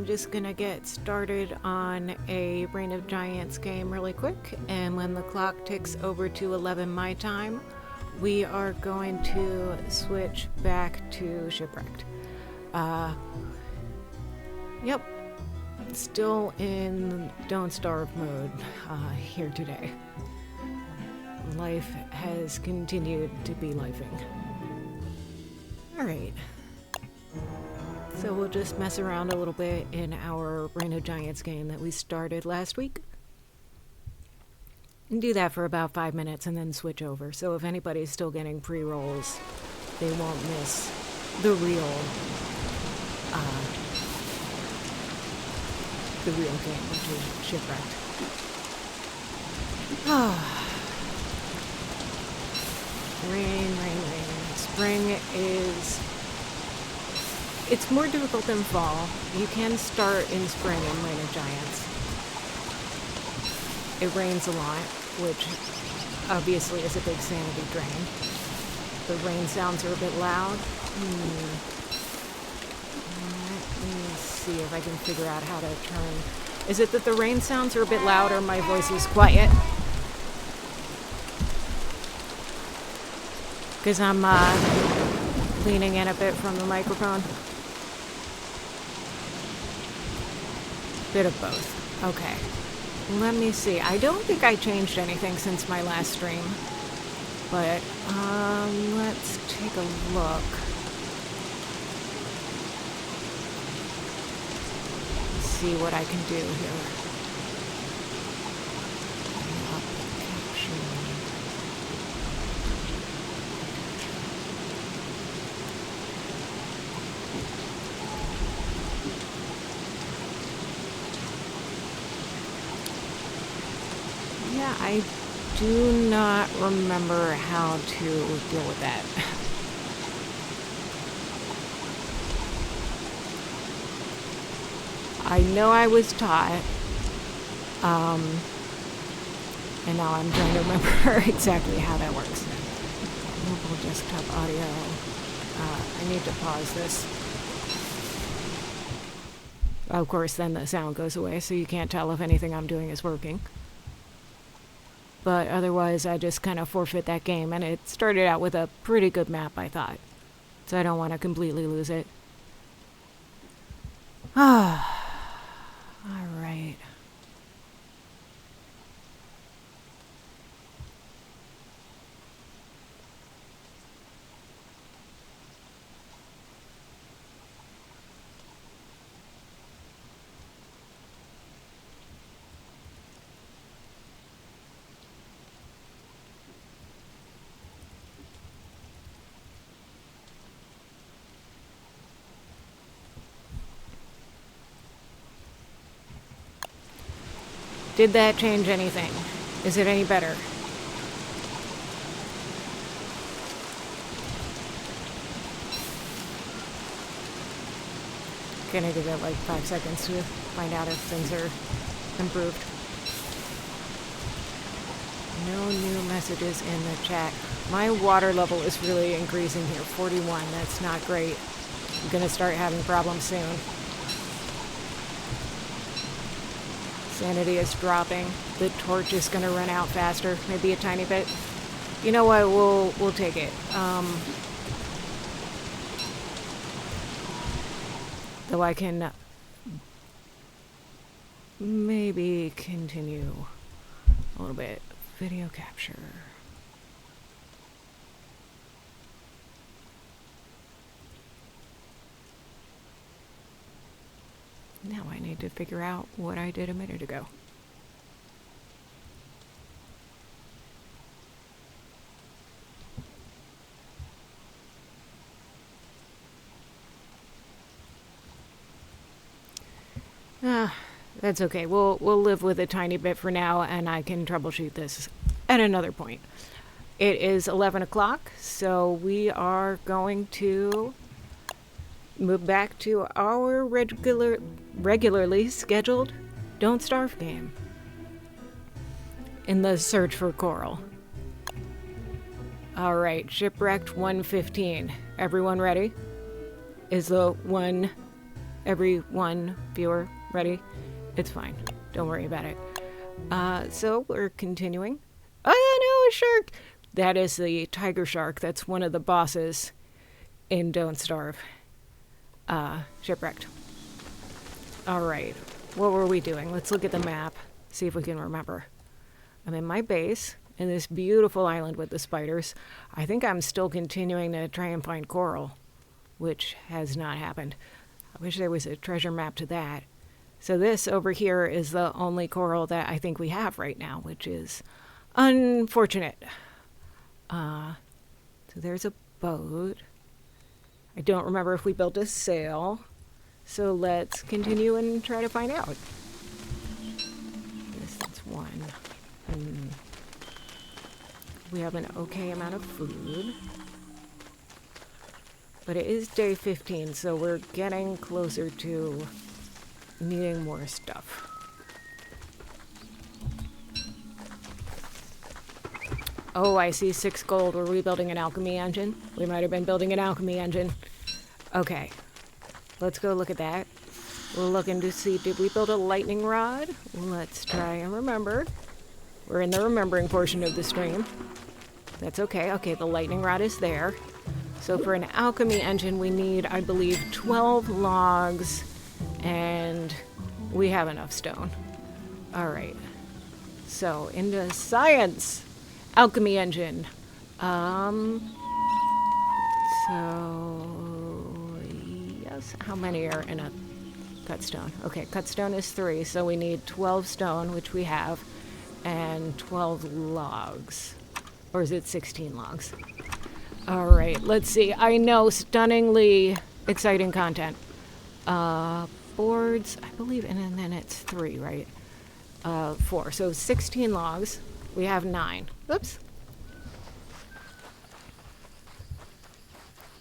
I'm just gonna get started on a Reign of Giants game really quick, and when the clock ticks over to 11 my time, we are going to switch back to Shipwrecked. Yep, still in Don't Starve mode here today. Life has continued to be lifing. Alright. So we'll just mess around a little bit in our Reign of Giants game that we started last week. And do that for about 5 minutes and then switch over. So if anybody's still getting pre-rolls, they won't miss the real game, which is Shipwrecked. Rain. Spring is... It's more difficult than fall. You can start in spring in Reign of Giants. It rains a lot, which obviously is a big sanity drain. The rain sounds are a bit loud. Let me see if I can figure out how to turn. Is it that the rain sounds are a bit loud or my voice is quiet? Because I'm leaning in a bit from the microphone. Bit of both. Okay. Let me see. I don't think I changed anything since my last stream. But, let's take a look. Let's see what I can do here. I do not remember how to deal with that. I know I was taught, and now I'm trying to remember exactly how that works. Mobile desktop audio. I need to pause this. Of course, then the sound goes away, so you can't tell if anything I'm doing is working. But otherwise, I just kind of forfeit that game, and it started out with a pretty good map, I thought. So I don't want to completely lose it. Alright. Did that change anything? Is it any better? Gonna give it like 5 seconds to find out if things are improved. No new messages in the chat. My water level is really increasing here. 41, that's not great. I'm gonna start having problems soon. Sanity is dropping. The torch is gonna run out faster, maybe a tiny bit. You know what? We'll take it. Though I can maybe continue a little bit. Video capture. Now I need to figure out what I did a minute ago. That's okay. We'll live with a tiny bit for now, and I can troubleshoot this at another point. It is 11 o'clock, so we are going to move back to our regularly scheduled Don't Starve game in the search for coral. Alright, Shipwrecked 115. Everyone ready? Is the one every one viewer. Ready? It's fine. Don't worry about it. So we're continuing. Oh no, a shark! That is the tiger shark. That's one of the bosses in Don't Starve. Shipwrecked. Alright. What were we doing? Let's look at the map. See if we can remember. I'm in my base, in this beautiful island with the spiders. I think I'm still continuing to try and find coral, which has not happened. I wish there was a treasure map to that. So this over here is the only coral that I think we have right now, which is unfortunate. So there's a boat. I don't remember if we built a sail. So let's continue and try to find out. Yes, that's one. We have an okay amount of food. But it is day 15, so we're getting closer to needing more stuff. Oh, I see 6 gold. Were we building an alchemy engine? We might have been building an alchemy engine. Okay. Let's go look at that. We're looking to see, did we build a lightning rod? Let's try and remember. We're in the remembering portion of the stream. That's okay. Okay, the lightning rod is there. So for an alchemy engine, we need, I believe, 12 logs, and we have enough stone. All right. So into science. Alchemy engine. So yes, how many are in a cut stone? Okay, cut stone is 3, so we need 12 stone, which we have, and 12 logs. Or is it 16 logs? All right, let's see. I know, stunningly exciting content. Boards, I believe, and then it's 3, right? 4, so 16 logs. We have 9. Oops.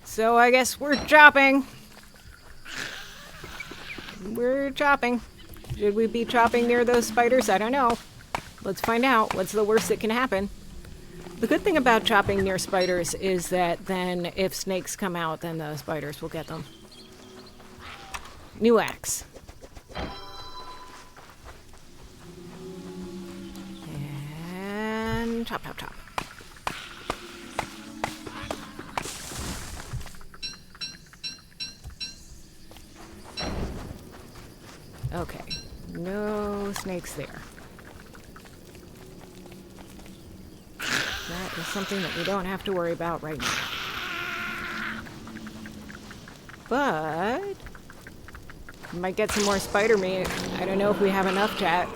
So I guess we're chopping. We're chopping. Should we be chopping near those spiders? I don't know. Let's find out. What's the worst that can happen? The good thing about chopping near spiders is that then if snakes come out, then the spiders will get them. New axe. And chop, chop, chop. Okay, no snakes there. That is something that we don't have to worry about right now. But we might get some more spider meat. I don't know if we have enough, chat.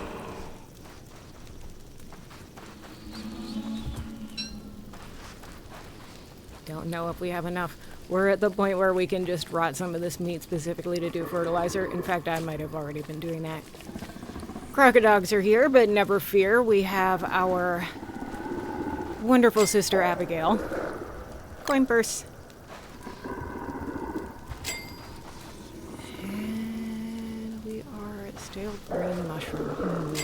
Don't know if we have enough. We're at the point where we can just rot some of this meat specifically to do fertilizer. In fact, I might have already been doing that. Crocodiles are here, but never fear. We have our wonderful sister Abigail. Coin purse. And we are at stale green mushroom.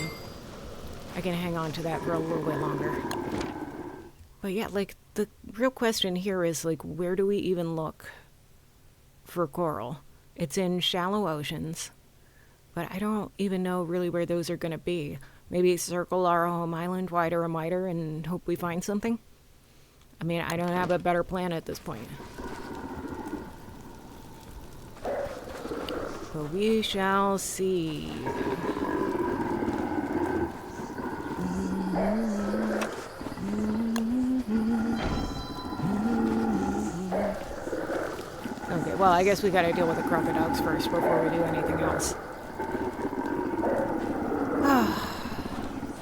I can hang on to that for a little bit longer. But yeah, like, the real question here is, like, where do we even look for coral? It's in shallow oceans, but I don't even know really where those are going to be. Maybe circle our home island wider and wider and hope we find something? I mean, I don't have a better plan at this point. But we shall see. Okay, well, I guess we gotta deal with the crocodiles first before we do anything else.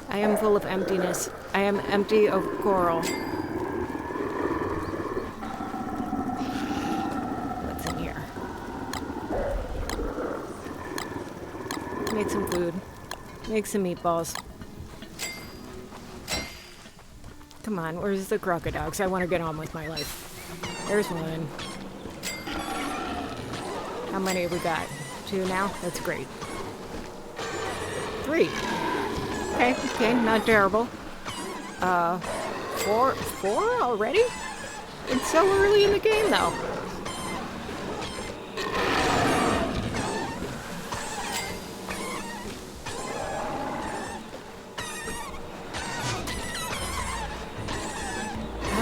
I am full of emptiness. I am empty of coral. What's in here? Make some food. Make some meatballs. Come on, where's the crocodiles? I want to get on with my life. There's one. How many have we got? 2 now? That's great. 3. Okay, not terrible. 4 already? It's so early in the game, though.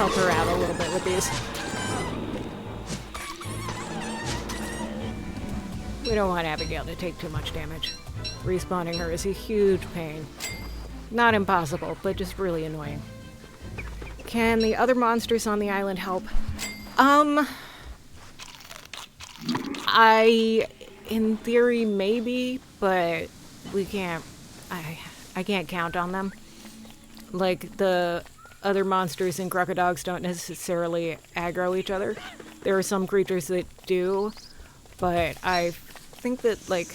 help her out a little bit with these. We don't want Abigail to take too much damage. Respawning her is a huge pain. Not impossible, but just really annoying. Can the other monsters on the island help? In theory, maybe, but we can't, I can't count on them. Like, the other monsters in Crocodiles don't necessarily aggro each other. There are some creatures that do, but I think that, like,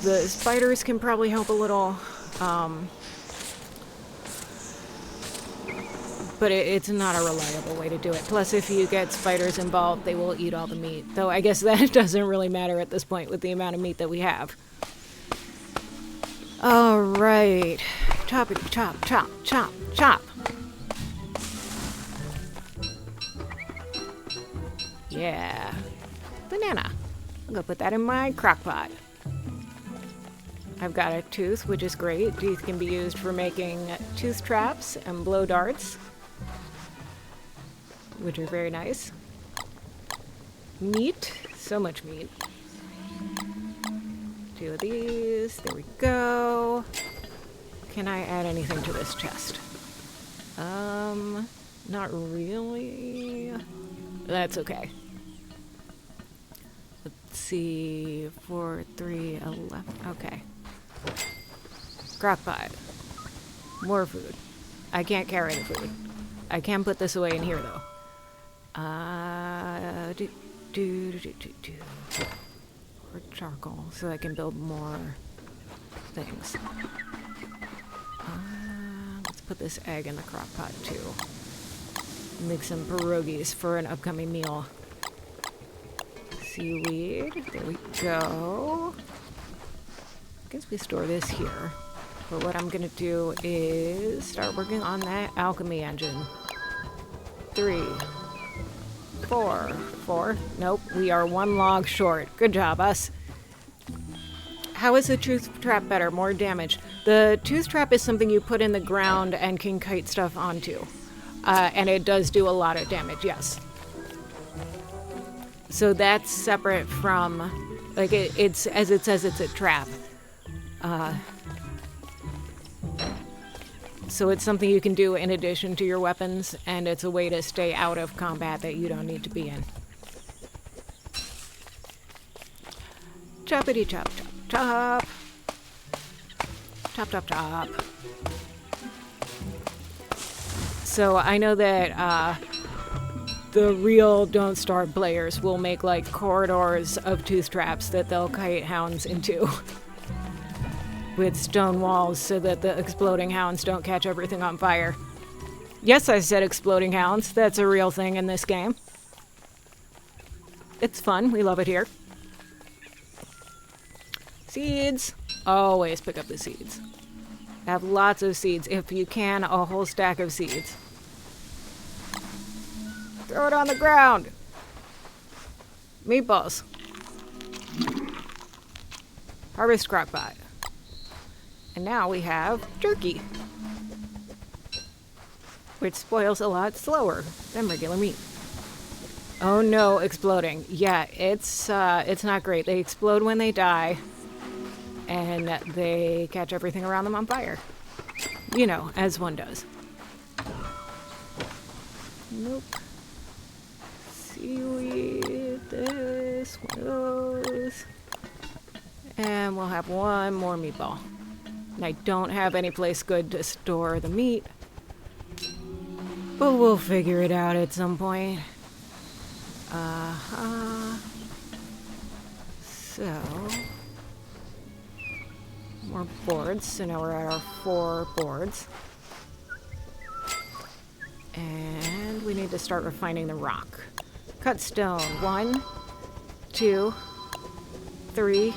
the spiders can probably help a little, but it's not a reliable way to do it. Plus, if you get spiders involved, they will eat all the meat. Though I guess that doesn't really matter at this point with the amount of meat that we have. Alright. Choppity chop, chop, chop, chop. Yeah. Banana. I'm gonna put that in my crock pot. I've got a tooth, which is great. Teeth can be used for making tooth traps and blow darts, which are very nice. Meat. So much meat. 2 of these. There we go. Can I add anything to this chest? Not really. That's okay. Let's see. 4, 3, 11. Okay. Crockpot. More food. I can't carry the food. I can put this away in here, though. Or charcoal, so I can build more things. Let's put this egg in the crock pot, too. Make some pierogies for an upcoming meal. Seaweed. There we go. I guess we store this here. But what I'm going to do is start working on that alchemy engine. 3, 4. 4. Nope, we are 1 log short. Good job, us. How is the tooth trap better? More damage. The tooth trap is something you put in the ground and can kite stuff onto. And it does do a lot of damage, yes. So that's separate from, like, it's, as it says, it's a trap. So it's something you can do in addition to your weapons, and it's a way to stay out of combat that you don't need to be in. Choppity chop, chop, chop. Chop, chop, chop. So I know that the real Don't Starve players will make like corridors of tooth traps that they'll kite hounds into. With stone walls so that the exploding hounds don't catch everything on fire. Yes, I said exploding hounds. That's a real thing in this game. It's fun. We love it here. Seeds. Always pick up the seeds. Have lots of seeds. If you can, a whole stack of seeds. Throw it on the ground. Meatballs. Harvest crockpot. And now we have turkey, which spoils a lot slower than regular meat. Oh no, exploding. Yeah, it's not great. They explode when they die, and they catch everything around them on fire. You know, as one does. Nope. Seaweed, this, one of those. And we'll have 1 more meatball. And I don't have any place good to store the meat, but we'll figure it out at some point. So, more boards. So now we're at our 4 boards. And we need to start refining the rock. Cut stone. 1, 2, 3,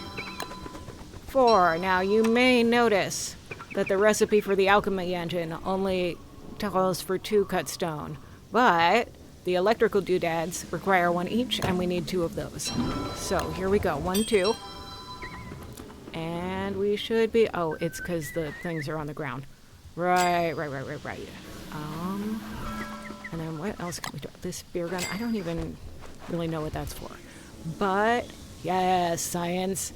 4. Now you may notice that the recipe for the alchemy engine only calls for 2 cut stone, but the electrical doodads require 1 each, and we need 2 of those. So here we go. 1, 2. And we should be, oh, it's because the things are on the ground. Right. what else can we do? This spear gun, I don't even really know what that's for. But, yes, science.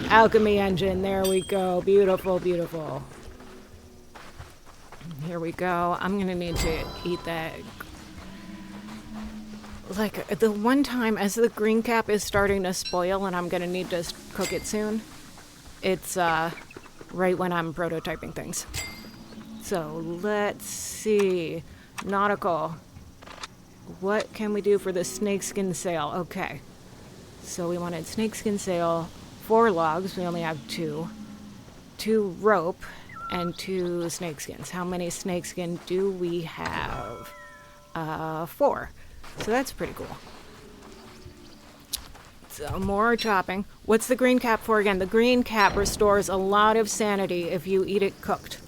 Alchemy engine, there we go. Beautiful, beautiful. Here we go. I'm gonna need to eat that. Like, the one time as the green cap is starting to spoil and I'm gonna need to cook it soon, it's right when I'm prototyping things. So, let's see. Nautical. What can we do for the snakeskin sail? Okay. So we wanted snakeskin sail, 4 logs. We only have 2. 2 rope and 2 snakeskins. How many snakeskin do we have? 4. So that's pretty cool. So more chopping. What's the green cap for again? The green cap restores a lot of sanity if you eat it cooked.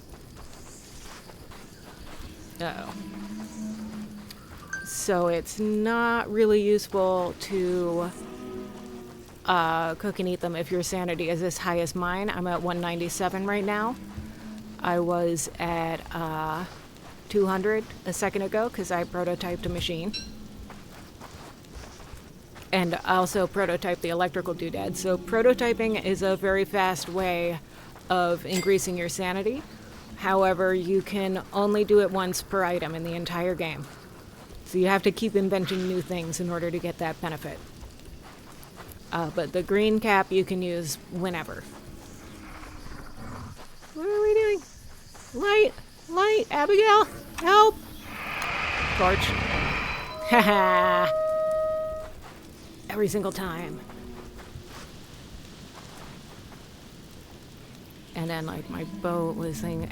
Uh-oh. So it's not really useful to cook and eat them if your sanity is as high as mine. I'm at 197 right now. I was at 200 a second ago because I prototyped a machine. And I also prototyped the electrical doodad. So prototyping is a very fast way of increasing your sanity. However, you can only do it once per item in the entire game. So you have to keep inventing new things in order to get that benefit. But the green cap you can use whenever. What are we doing? Light! Light! Abigail! Help! Torch. Haha! Every single time. And then, like, my bow was saying,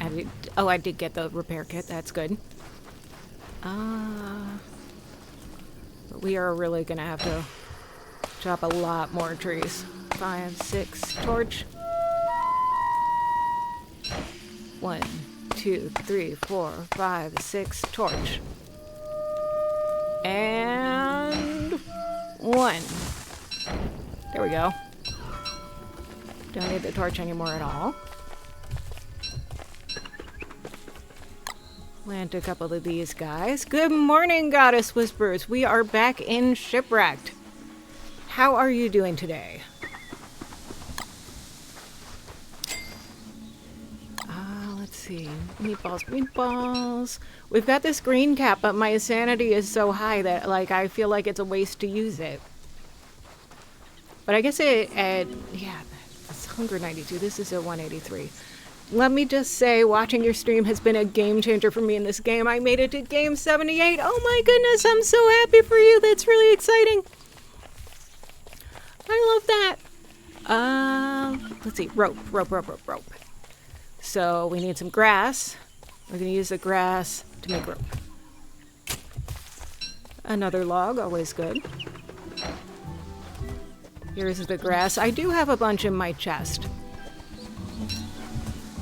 I did get the repair kit. That's good. But we are really gonna have to chop a lot more trees. 5, 6, torch. 1, 2, 3, 4, 5, 6, torch. And 1. There we go. Don't need the torch anymore at all. Plant a couple of these guys. Good morning, Goddess Whispers. We are back in Shipwrecked. How are you doing today? Let's see. Meatballs, meatballs. We've got this green cap, but my sanity is so high that, like, I feel like it's a waste to use it. But I guess yeah, it's 192. This is a 183. Let me just say, watching your stream has been a game changer for me in this game. I made it to game 78. Oh my goodness, I'm so happy for you. That's really exciting. I love that. Let's see. Rope. So we need some grass. We're going to use the grass to make rope. Another log, always good. Here's the grass. I do have a bunch in my chest,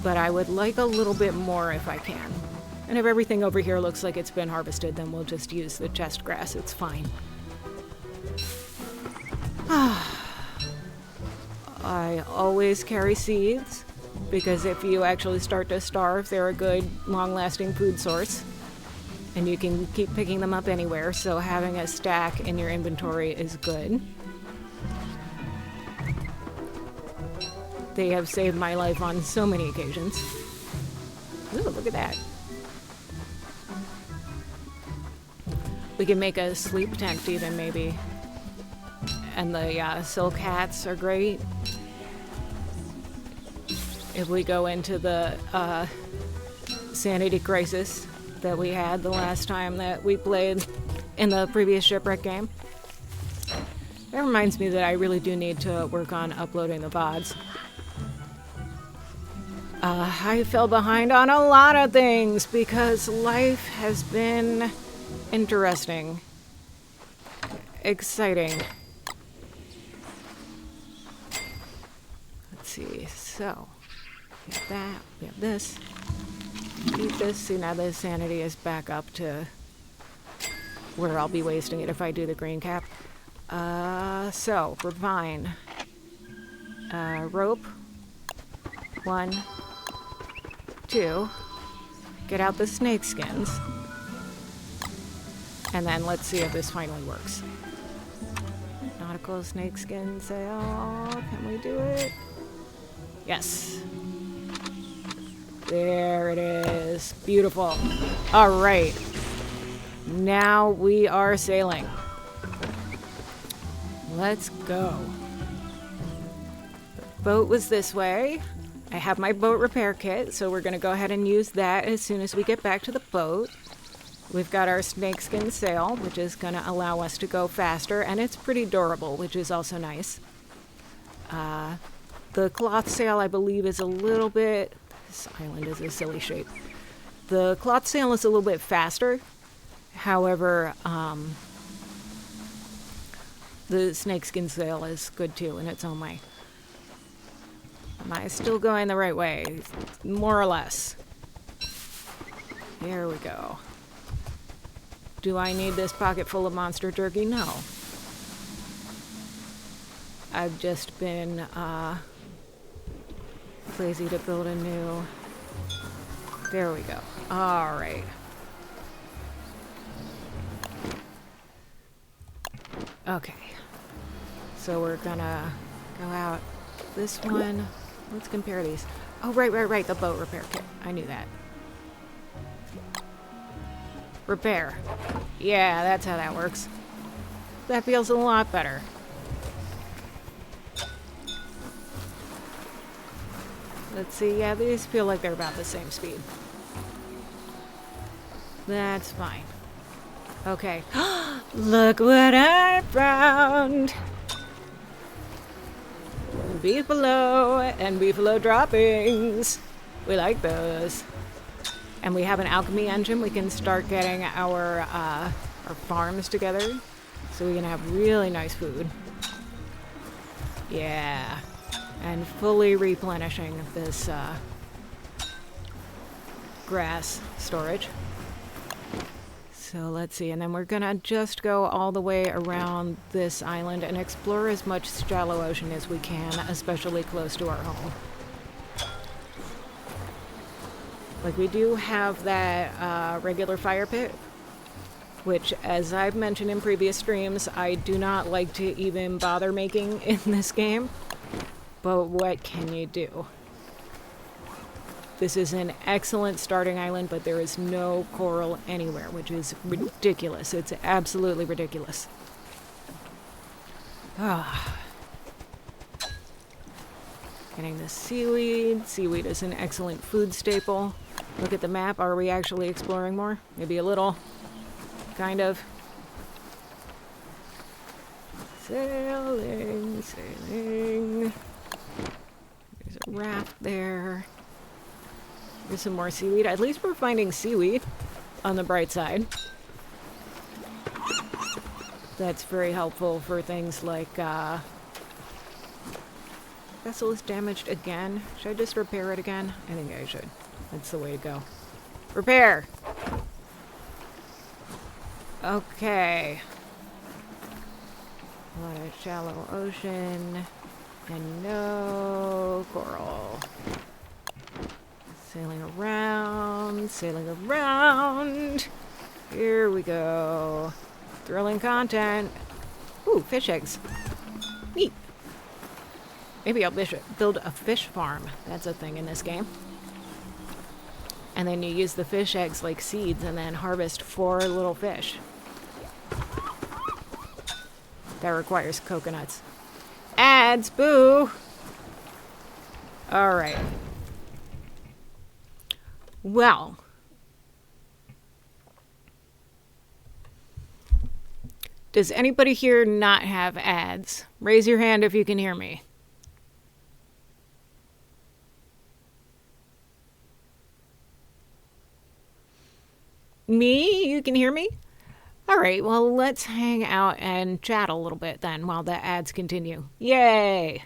but I would like a little bit more if I can. And if everything over here looks like it's been harvested, then we'll just use the chest grass. It's fine. I always carry seeds, because if you actually start to starve, they're a good, long-lasting food source. And you can keep picking them up anywhere, so having a stack in your inventory is good. They have saved my life on so many occasions. Ooh, look at that. We can make a sleep tent even, maybe. And the silk hats are great. If we go into the sanity crisis that we had the last time that we played in the previous Shipwreck game. That reminds me that I really do need to work on uploading the VODs. I fell behind on a lot of things because life has been interesting, exciting. Let's see, so we have that, we have this, eat this. See, now the sanity is back up to where I'll be wasting it if I do the green cap. So, refine. Rope. 1, 2. Get out the snake skins. And then let's see if this finally works. Nautical snakeskin sail. Can we do it? Yes. There it is. Beautiful. All right. Now we are sailing. Let's go. The boat was this way. I have my boat repair kit, so we're going to go ahead and use that as soon as we get back to the boat. We've got our snakeskin sail, which is going to allow us to go faster, and it's pretty durable, which is also nice. The cloth sail, I believe, is a little bit... This island is a silly shape. The cloth sail is a little bit faster. However, the snakeskin sail is good too in its own way. Am I still going the right way? More or less. Here we go. Do I need this pocket full of monster turkey? No. I've just been lazy to build a new... There we go. All right. Okay. So we're gonna go out this one. Let's compare these. Oh, right. The boat repair kit. I knew that. Repair. Yeah, that's how that works. That feels a lot better. Let's see. Yeah, these feel like they're about the same speed. That's fine. Okay. Look what I found! Beefalo and beefalo droppings. We like those. And we have an alchemy engine. We can start getting our farms together, so we can have really nice food. Yeah. And fully replenishing this grass storage. So let's see, and then we're gonna just go all the way around this island and explore as much shallow ocean as we can, especially close to our home. Like, we do have that regular fire pit, which, as I've mentioned in previous streams, I do not like to even bother making in this game. But what can you do? This is an excellent starting island, but there is no coral anywhere, which is ridiculous. It's absolutely ridiculous. Ah. Getting the seaweed. Seaweed is an excellent food staple. Look at the map. Are we actually exploring more? Maybe a little. Kind of. Sailing, sailing. There's a raft there. There's some more seaweed. At least we're finding seaweed on the bright side. That's very helpful for things like, vessel is damaged again. Should I just repair it again? I think I should. That's the way to go. Repair! Okay. A lot of shallow ocean. And no coral. Sailing around, sailing around. Here we go. Thrilling content. Ooh, fish eggs. Neat. Maybe I'll build a fish farm. That's a thing in this game. And then you use the fish eggs like seeds and then harvest 4 little fish. That requires coconuts. Ads, boo! Alright. Well. Does anybody here not have ads? Raise your hand if you can hear me. Me? You can hear me? Alright, well, let's hang out and chat a little bit then while the ads continue. Yay!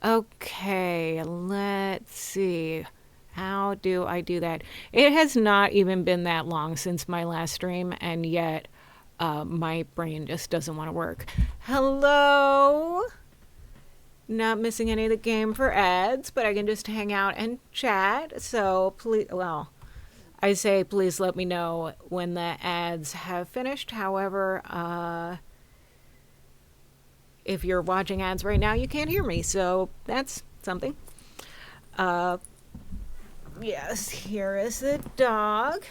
Okay, let's see. How do I do that? It has not even been that long since my last stream, and yet my brain just doesn't want to work. Hello? Not missing any of the game for ads, but I can just hang out and chat. So please, well, I say please let me know when the ads have finished. However, if you're watching ads right now, you can't hear me, so that's something. Yes, here is the dog.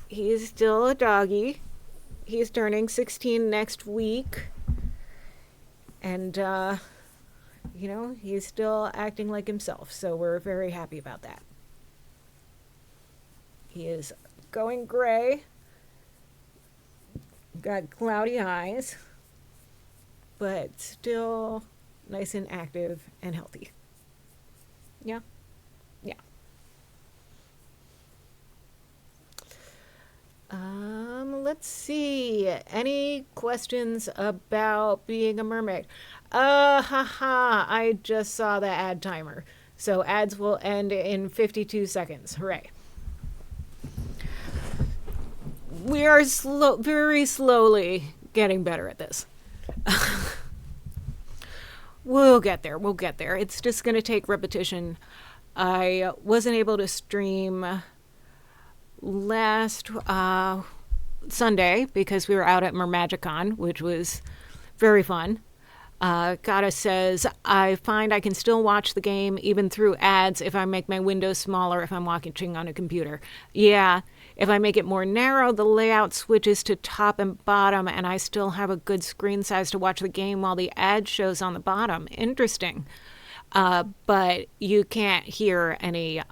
He is still a doggy. He's turning 16 next week. And, he's still acting like himself, so we're very happy about that. He is going gray. Got cloudy eyes, but still nice and active and healthy. Yeah. Yeah. Let's see. Any questions about being a mermaid? I just saw the ad timer. So ads will end in 52 seconds. Hooray. We are very slowly getting better at this. We'll get there. We'll get there. It's just going to take repetition. I wasn't able to stream last Sunday because we were out at Mermagicon, which was very fun. Goddess says, I find I can still watch the game even through ads if I make my window smaller if I'm watching on a computer. Yeah, if I make it more narrow, the layout switches to top and bottom, and I still have a good screen size to watch the game while the ad shows on the bottom. Interesting. But you can't hear any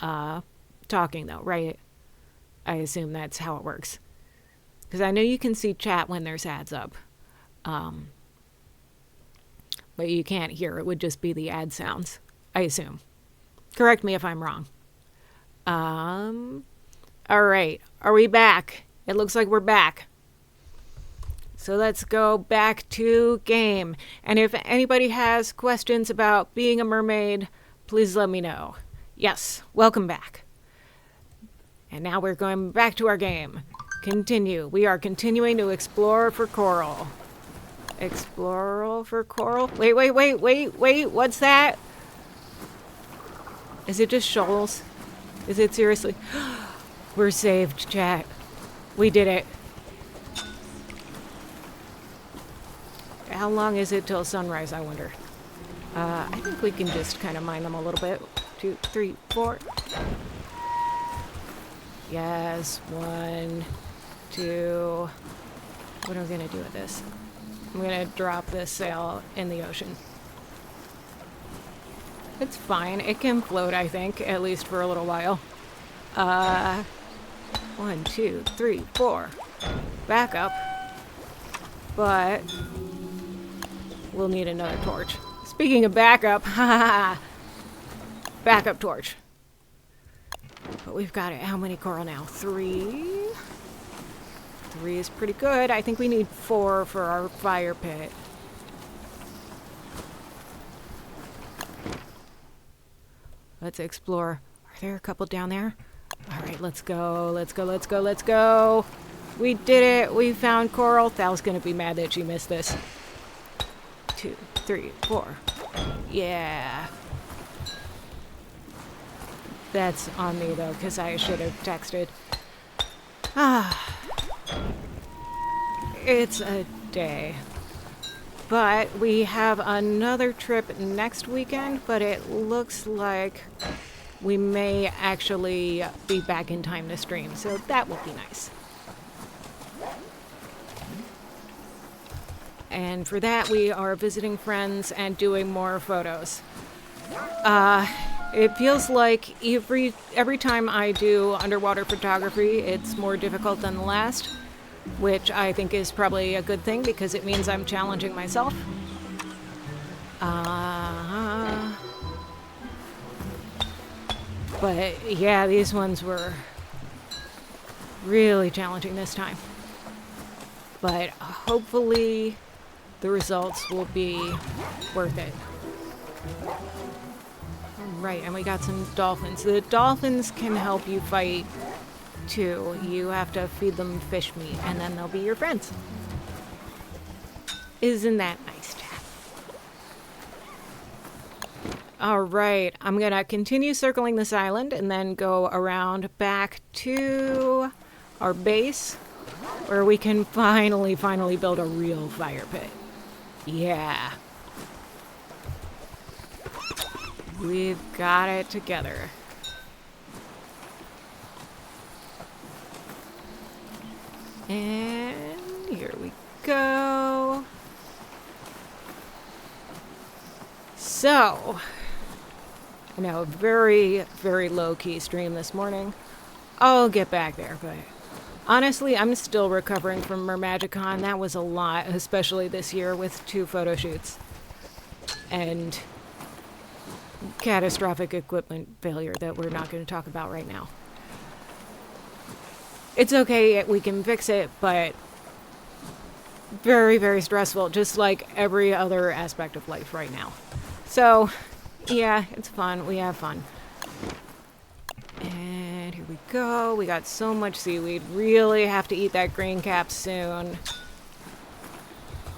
talking, though, right? I assume that's how it works. Because I know you can see chat when there's ads up. But you can't hear. It would just be the ad sounds, I assume. Correct me if I'm wrong. All right. Are we back? It looks like we're back. So let's go back to game. And if anybody has questions about being a mermaid, please let me know. Yes, welcome back. And now we're going back to our game. Continue. We are continuing to explore for coral. Explore for coral? Wait. What's that? Is it just shoals? Is it seriously? We're saved, chat. We did it. How long is it till sunrise, I wonder? I think we can just kind of mine them a little bit. 2, 3, 4. Yes, 1, 2. What am I going to do with this? I'm going to drop this sail in the ocean. It's fine. It can float, I think, at least for a little while. 1, 2, 3, 4. Back up. But we'll need another torch. Speaking of backup, backup torch. But we've got it. How many coral now? 3. 3 is pretty good. I think we need 4 for our fire pit. Let's explore. Are there a couple down there? All right, let's go. Let's go. We did it. We found coral. Thal's going to be mad that she missed this. 2, 3, 4. Yeah. That's on me, though, because I should have texted. It's a day. But we have another trip next weekend, but it looks like we may actually be back in time to stream, so that will be nice. And for that, we are visiting friends and doing more photos. It feels like every time I do underwater photography, it's more difficult than the last, which I think is probably a good thing because it means I'm challenging myself. But yeah, these ones were really challenging this time. But hopefully the results will be worth it. Right, and we got some dolphins. The dolphins can help you fight too. You have to feed them fish meat and then they'll be your friends. Isn't that nice, Dad? All right, I'm gonna continue circling this island and then go around back to our base where we can finally build a real fire pit. Yeah. We've got it together. And here we go. So, I know, very, very low-key stream this morning. I'll get back there, but honestly, I'm still recovering from Mermagicon. That was a lot, especially this year with 2 photo shoots. And catastrophic equipment failure that we're not going to talk about right now. It's okay, we can fix it, but very, very stressful, just like every other aspect of life right now. So, yeah, it's fun. We have fun. And here we go. We got so much seaweed. Really have to eat that green cap soon.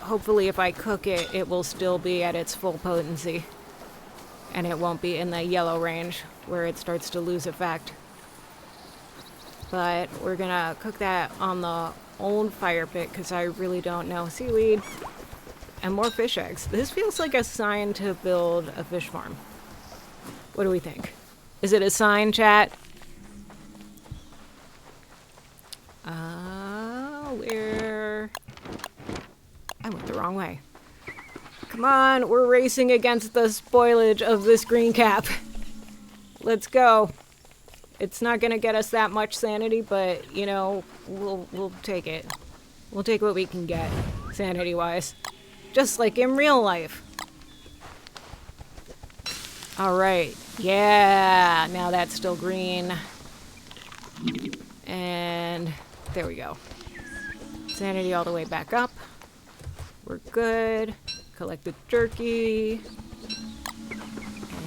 Hopefully if I cook it, it will still be at its full potency. And it won't be in the yellow range where it starts to lose effect. But we're gonna cook that on the old fire pit because I really don't know. Seaweed and more fish eggs. This feels like a sign to build a fish farm. What do we think? Is it a sign, chat? Where? I went the wrong way. Come on, we're racing against the spoilage of this green cap. Let's go. It's not gonna get us that much sanity, but you know, we'll take it. We'll take what we can get, sanity-wise. Just like in real life. Alright, yeah, now that's still green. And there we go. Sanity all the way back up. We're good. Collect the jerky.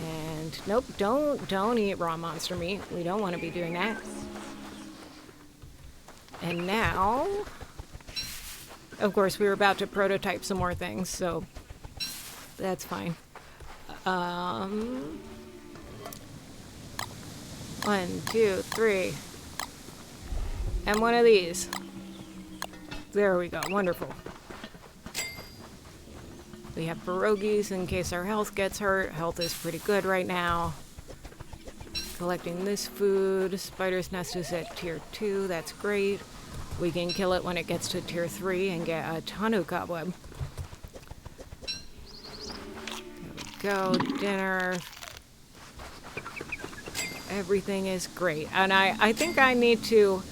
And nope, don't eat raw monster meat. We don't want to be doing that. And now, of course, we were about to prototype some more things, so that's fine. 1, 2, 3. And one of these. There we go. Wonderful. We have pierogies in case our health gets hurt. Health is pretty good right now. Collecting this food. Spider's nest is at tier 2. That's great. We can kill it when it gets to tier 3 and get a ton of cobweb. There we go. Dinner. Everything is great. And I think I need to...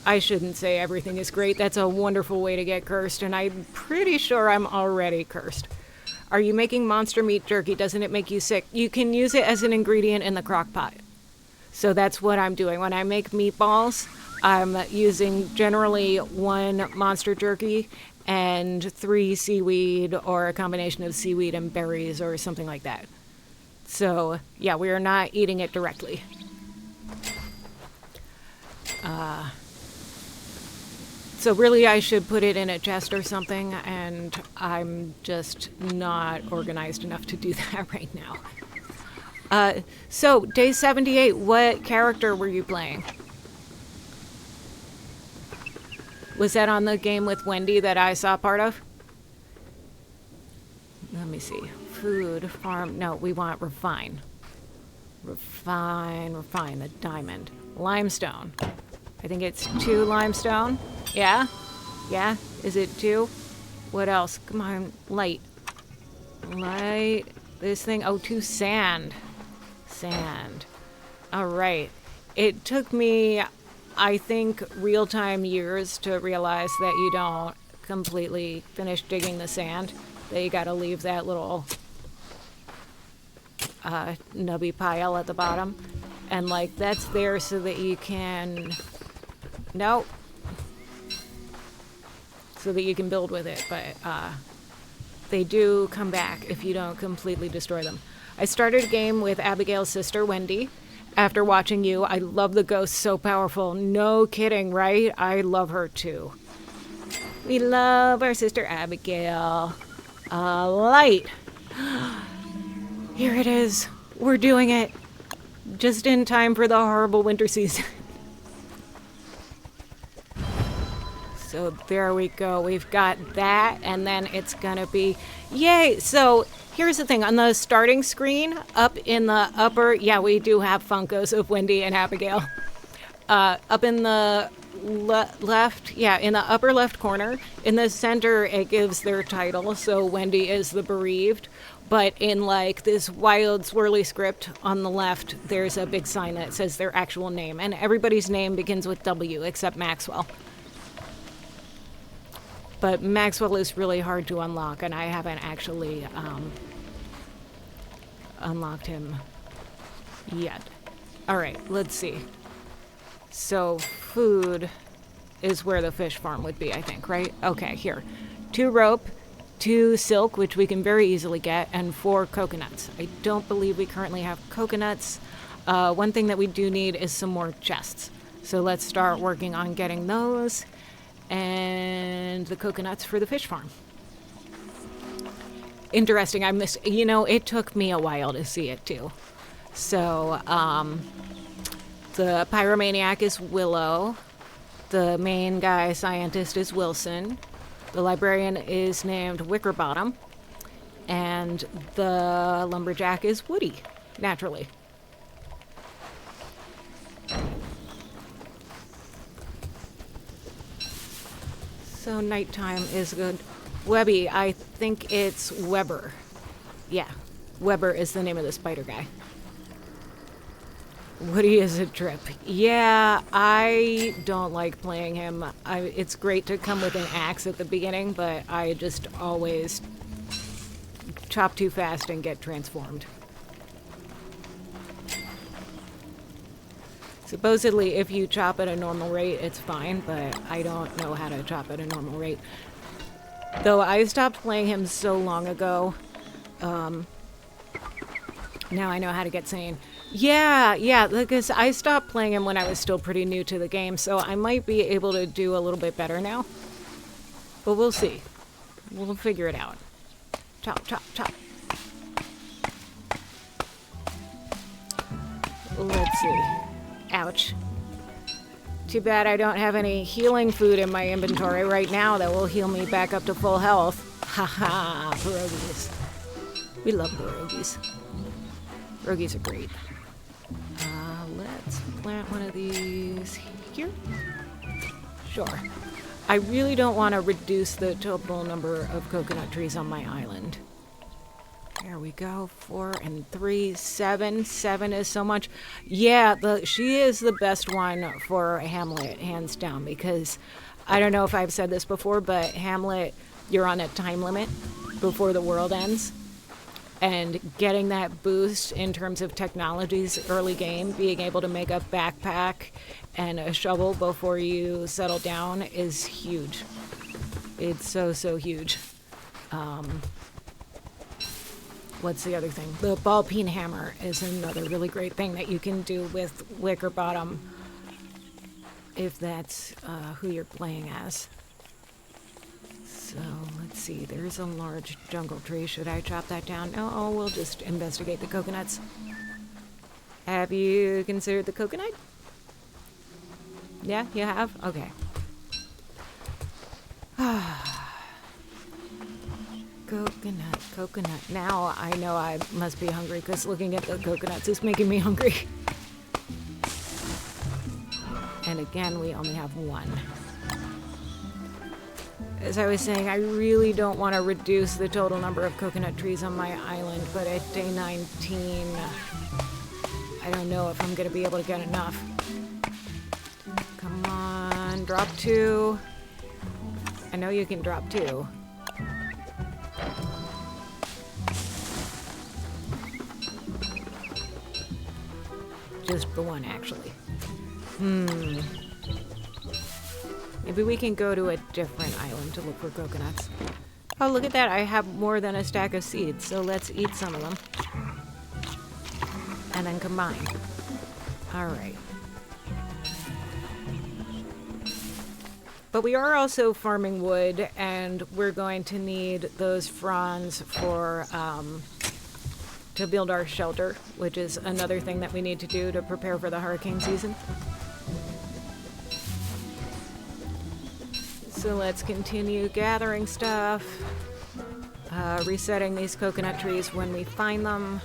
I shouldn't say everything is great. That's a wonderful way to get cursed, and I'm pretty sure I'm already cursed. Are you making monster meat jerky? Doesn't it make you sick? You can use it as an ingredient in the crock pot. So that's what I'm doing. When I make meatballs, I'm using generally 1 monster jerky and 3 seaweed or a combination of seaweed and berries or something like that. So, yeah, we are not eating it directly. So really I should put it in a chest or something, and I'm just not organized enough to do that right now. So, day 78, what character were you playing? Was that on the game with Wendy that I saw part of? Let me see. Food, farm, no, we want refine. Refine, the diamond. Limestone. I think it's 2 limestone. Yeah? Yeah? Is it 2? What else? Come on, light. Light. This thing. Oh, 2 sand. Sand. Alright. It took me, I think, real-time years to realize that you don't completely finish digging the sand. That you gotta leave that little nubby pile at the bottom. And, like, that's there so that you can... Nope. So that you can build with it, but they do come back if you don't completely destroy them. I started a game with Abigail's sister, Wendy, after watching you. I love the ghost, so powerful. No kidding, right? I love her too. We love our sister Abigail. Light. Here it is. We're doing it just in time for the horrible winter season. So there we go. We've got that, and then it's gonna be yay. So here's the thing, on the starting screen up in the upper, yeah, we do have Funkos of Wendy and Abigail. Up in the left, yeah, in the upper left corner, in the center, it gives their title. So Wendy is the bereaved. But in like this wild swirly script on the left, there's a big sign that says their actual name. And everybody's name begins with W except Maxwell. But Maxwell is really hard to unlock, and I haven't actually unlocked him yet. All right, let's see. So food is where the fish farm would be, I think, right? Okay, here. 2 rope, 2 silk, which we can very easily get, and 4 coconuts. I don't believe we currently have coconuts. One thing that we do need is some more chests. So let's start working on getting those. And the coconuts for the fish farm. Interesting. I missed, you know, it took me a while to see it too. So, the pyromaniac is Willow. The main guy scientist is Wilson. The librarian is named Wickerbottom. And the lumberjack is Woody, naturally. So nighttime is good. Webby, I think it's Weber. Yeah, Weber is the name of the spider guy. Woody is a trip. Yeah, I don't like playing him. It's great to come with an axe at the beginning, but I just always chop too fast and get transformed. Supposedly, if you chop at a normal rate, it's fine, but I don't know how to chop at a normal rate. Though I stopped playing him so long ago. Now I know how to get sane. Yeah, because I stopped playing him when I was still pretty new to the game, so I might be able to do a little bit better now. But we'll see. We'll figure it out. Chop, chop, chop. Let's see. Ouch. Too bad I don't have any healing food in my inventory right now that will heal me back up to full health. Haha, pierogies. We love pierogies. Pierogies are great. Let's plant one of these here. Sure. I really don't want to reduce the total number of coconut trees on my island. There we go. 4 and 3, 7. 7 is so much. Yeah, she is the best one for Hamlet, hands down, because I don't know if I've said this before, but Hamlet, you're on a time limit before the world ends. And getting that boost in terms of technologies early game, being able to make a backpack and a shovel before you settle down is huge. It's so huge. What's the other thing? The ball peen hammer is another really great thing that you can do with Wickerbottom, if that's who you're playing as. So let's see, there's a large jungle tree. Should I chop that down? No, we'll just investigate the coconuts. Have you considered the coconut? Yeah, you have? Okay. Coconut. Now I know I must be hungry because looking at the coconuts is making me hungry. And again, we only have 1. As I was saying, I really don't want to reduce the total number of coconut trees on my island, but at day 19, I don't know if I'm going to be able to get enough. Come on, drop 2. I know you can drop 2. Just the 1, actually. Maybe we can go to a different island to look for coconuts. Oh, look at that. I have more than a stack of seeds, so let's eat some of them. And then combine. Alright. But we are also farming wood, and we're going to need those fronds for to build our shelter, which is another thing that we need to do to prepare for the hurricane season. So let's continue gathering stuff, resetting these coconut trees when we find them,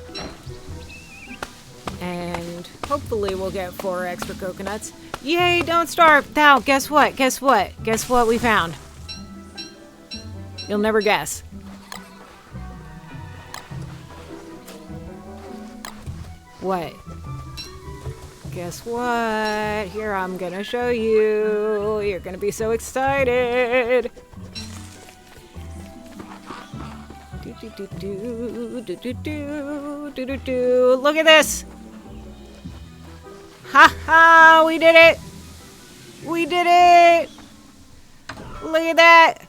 and hopefully we'll get 4 extra coconuts. Yay, don't starve! Now, guess what? Guess what? Guess what we found? You'll never guess. What? Guess what? Here, I'm gonna show you. You're gonna be so excited. Look at this. Ha ha, we did it. We did it. Look at that.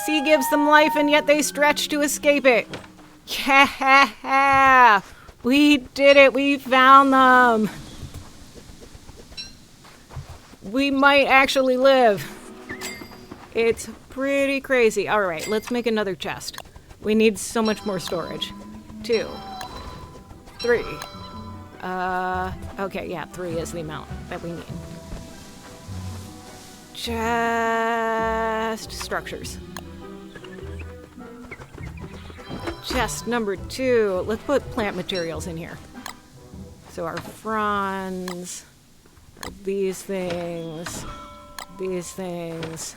Sea gives them life and yet they stretch to escape it. Yeah. We did it! We found them! We might actually live. It's pretty crazy. Alright, let's make another chest. We need so much more storage. 2. 3. Okay, yeah, 3 is the amount that we need. Chest structures. Chest number 2. Let's put plant materials in here. So our fronds are these things. These things.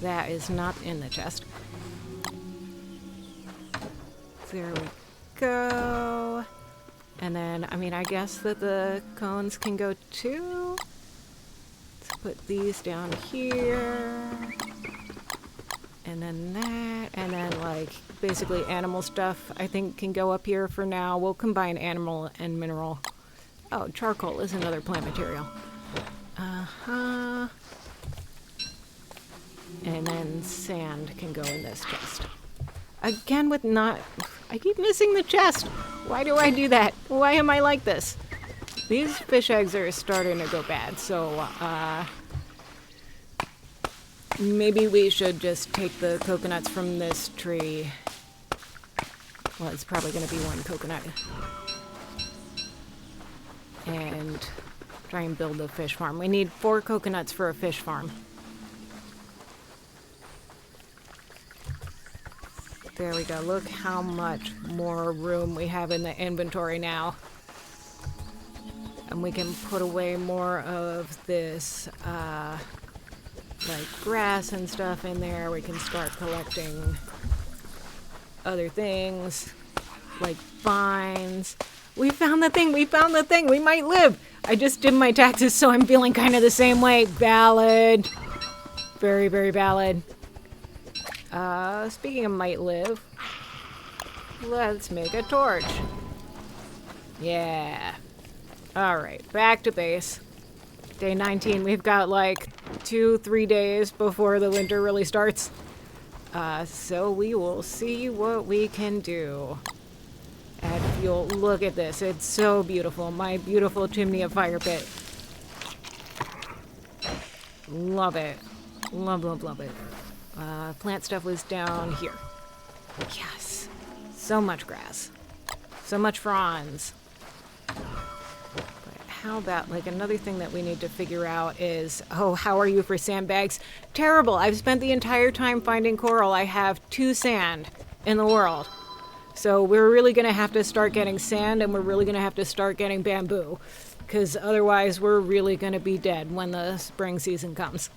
That is not in the chest. There we go. And then, I mean, I guess that the cones can go too. Let's put these down here. And then that. And then, like, basically animal stuff, I think, can go up here for now. We'll combine animal and mineral. Oh, charcoal is another plant material. Uh-huh. And then sand can go in this chest. Again with not... I keep missing the chest. Why do I do that? Why am I like this? These fish eggs are starting to go bad, so maybe we should just take the coconuts from this tree. Well, it's probably going to be 1 coconut. And try and build a fish farm. We need 4 coconuts for a fish farm. There we go. Look how much more room we have in the inventory now. And we can put away more of this, like grass and stuff in there. We can start collecting other things, like vines. We found the thing! We found the thing! We might live! I just did my taxes, so I'm feeling kind of the same way. Valid. Very, very valid. Speaking of might live, let's make a torch. Yeah. Alright, back to base. Day 19, we've got like 2-3 days before the winter really starts. So we will see what we can do. Add fuel. Look at this. It's so beautiful. My beautiful chimney of fire pit. Love it. Love, love, love it. Plant stuff was down here. Yes. So much grass. So much fronds. But how about, like, another thing that we need to figure out is, oh, how are you for sandbags? Terrible. I've spent the entire time finding coral. I have 2 sand in the world. So we're really going to have to start getting sand, and we're really going to have to start getting bamboo. Because otherwise we're really going to be dead when the spring season comes.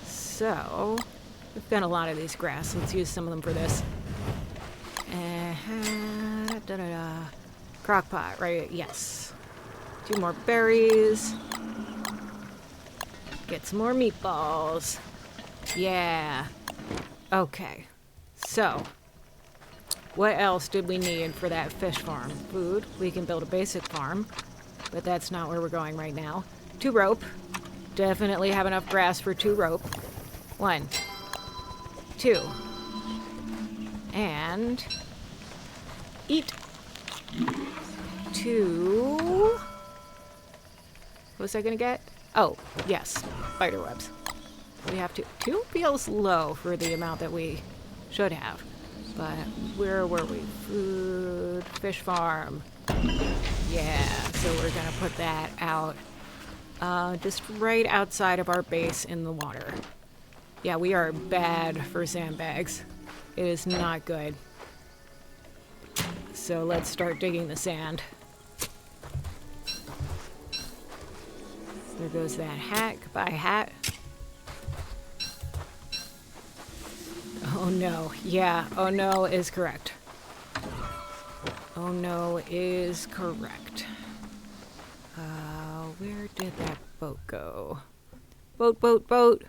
So, we've got a lot of these grass. Let's use some of them for this. Crockpot, right? Yes. 2 more berries. Get some more meatballs. Yeah. Okay. So, what else did we need for that fish farm? Food. We can build a basic farm, but that's not where we're going right now. 2 rope. Definitely have enough grass for 2 rope. 1, 2, and eat. 2. What was I gonna get? Oh, yes, spider webs. We have 2. 2 feels low for the amount that we Should have. But where were we? Food, fish farm. Yeah, so we're gonna put that out just right outside of our base in the water. Yeah, we are bad for sandbags. It is not good. So let's start digging the sand. There goes that hat. Goodbye, hat. Oh no. Yeah, oh no is correct. Oh no is correct. Where did that boat go? Boat, boat, boat.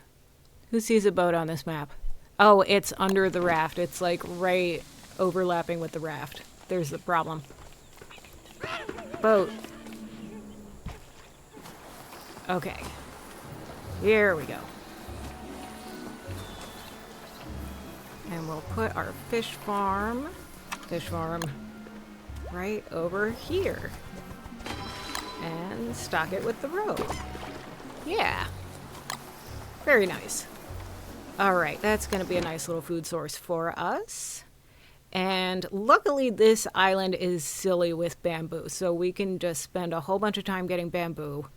Who sees a boat on this map? Oh, it's under the raft. It's like right overlapping with the raft. There's the problem. Boat. Okay. Here we go. And we'll put our fish farm right over here. And stock it with the rope. Yeah. Very nice. Alright, that's going to be a nice little food source for us. And luckily this island is silly with bamboo, so we can just spend a whole bunch of time getting bamboo.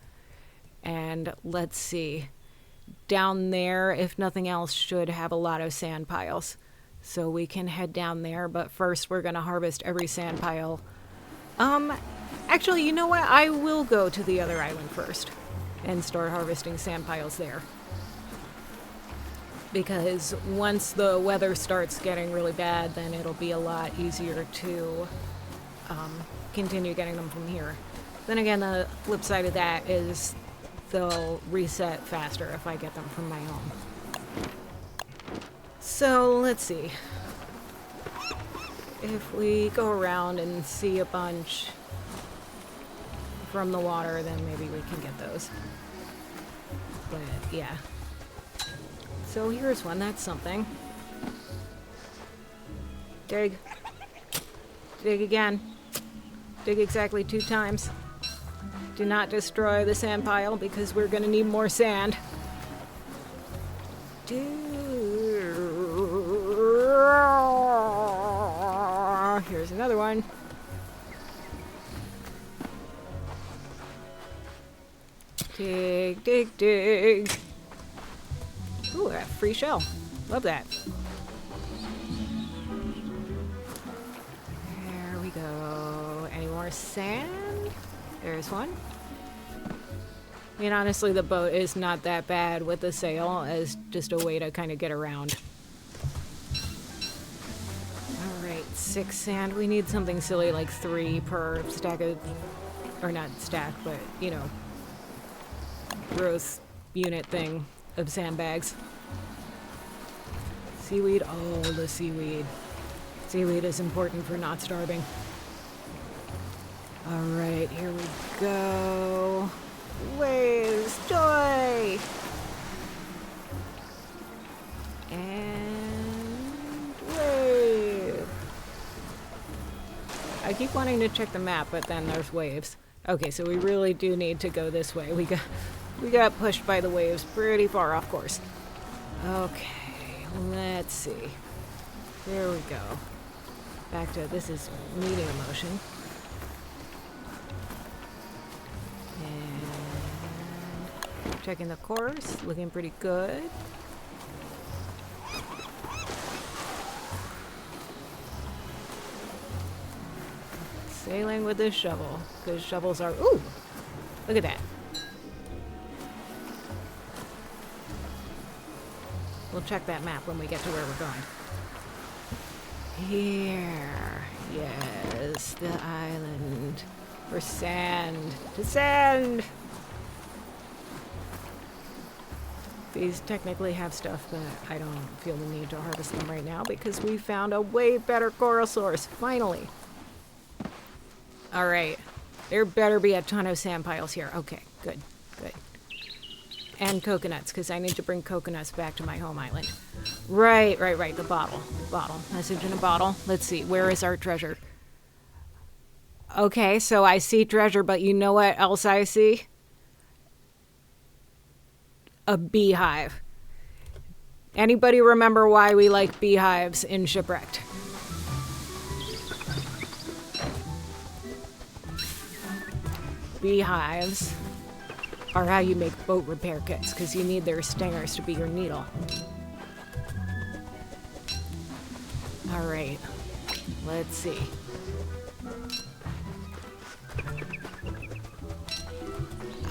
And let's see. Down there, if nothing else, should have a lot of sand piles. So we can head down there, but first we're going to harvest every sand pile. Actually, you know what? I will go to the other island first and start harvesting sand piles there. Because once the weather starts getting really bad, then it'll be a lot easier to continue getting them from here. Then again, the flip side of that is they'll reset faster if I get them from my home. So let's see. If we go around and see a bunch from the water, then maybe we can get those. But yeah. So here's one. That's something. Dig. Dig again. Dig exactly 2 times. Do not destroy the sand pile because we're going to need more sand. Here's another one. Dig, dig, dig. Ooh, a free shell. Love that. There we go. Any more sand? There's one. I mean, honestly, the boat is not that bad with the sail as just a way to kind of get around. Alright, 6 sand. We need something silly like 3 per stack of... Or not stack, but, you know, growth unit thing of sandbags. Seaweed. Oh, the seaweed. Seaweed is important for not starving. Alright, here we go. Waves! Joy! And wave! I keep wanting to check the map, but then there's waves. Okay, so we really do need to go this way. We got pushed by the waves pretty far off course. Okay, let's see. There we go. Back to, this is medium motion. And checking the course, looking pretty good. Sailing with this shovel, because shovels are, ooh, look at that. We'll check that map when we get to where we're going. Here, yes, the island. For sand, to sand! These technically have stuff, but I don't feel the need to harvest them right now because we found a way better coral source, finally. Alright, there better be a ton of sand piles here. Okay, good, good. And coconuts, because I need to bring coconuts back to my home island. Right, the bottle. Bottle. Message in a bottle. Let's see, where is our treasure? Okay, so I see treasure, but you know what else I see? A beehive. Anybody remember why we like beehives in Shipwrecked? Beehives are how you make boat repair kits, because you need their stingers to be your needle. Alright, let's see.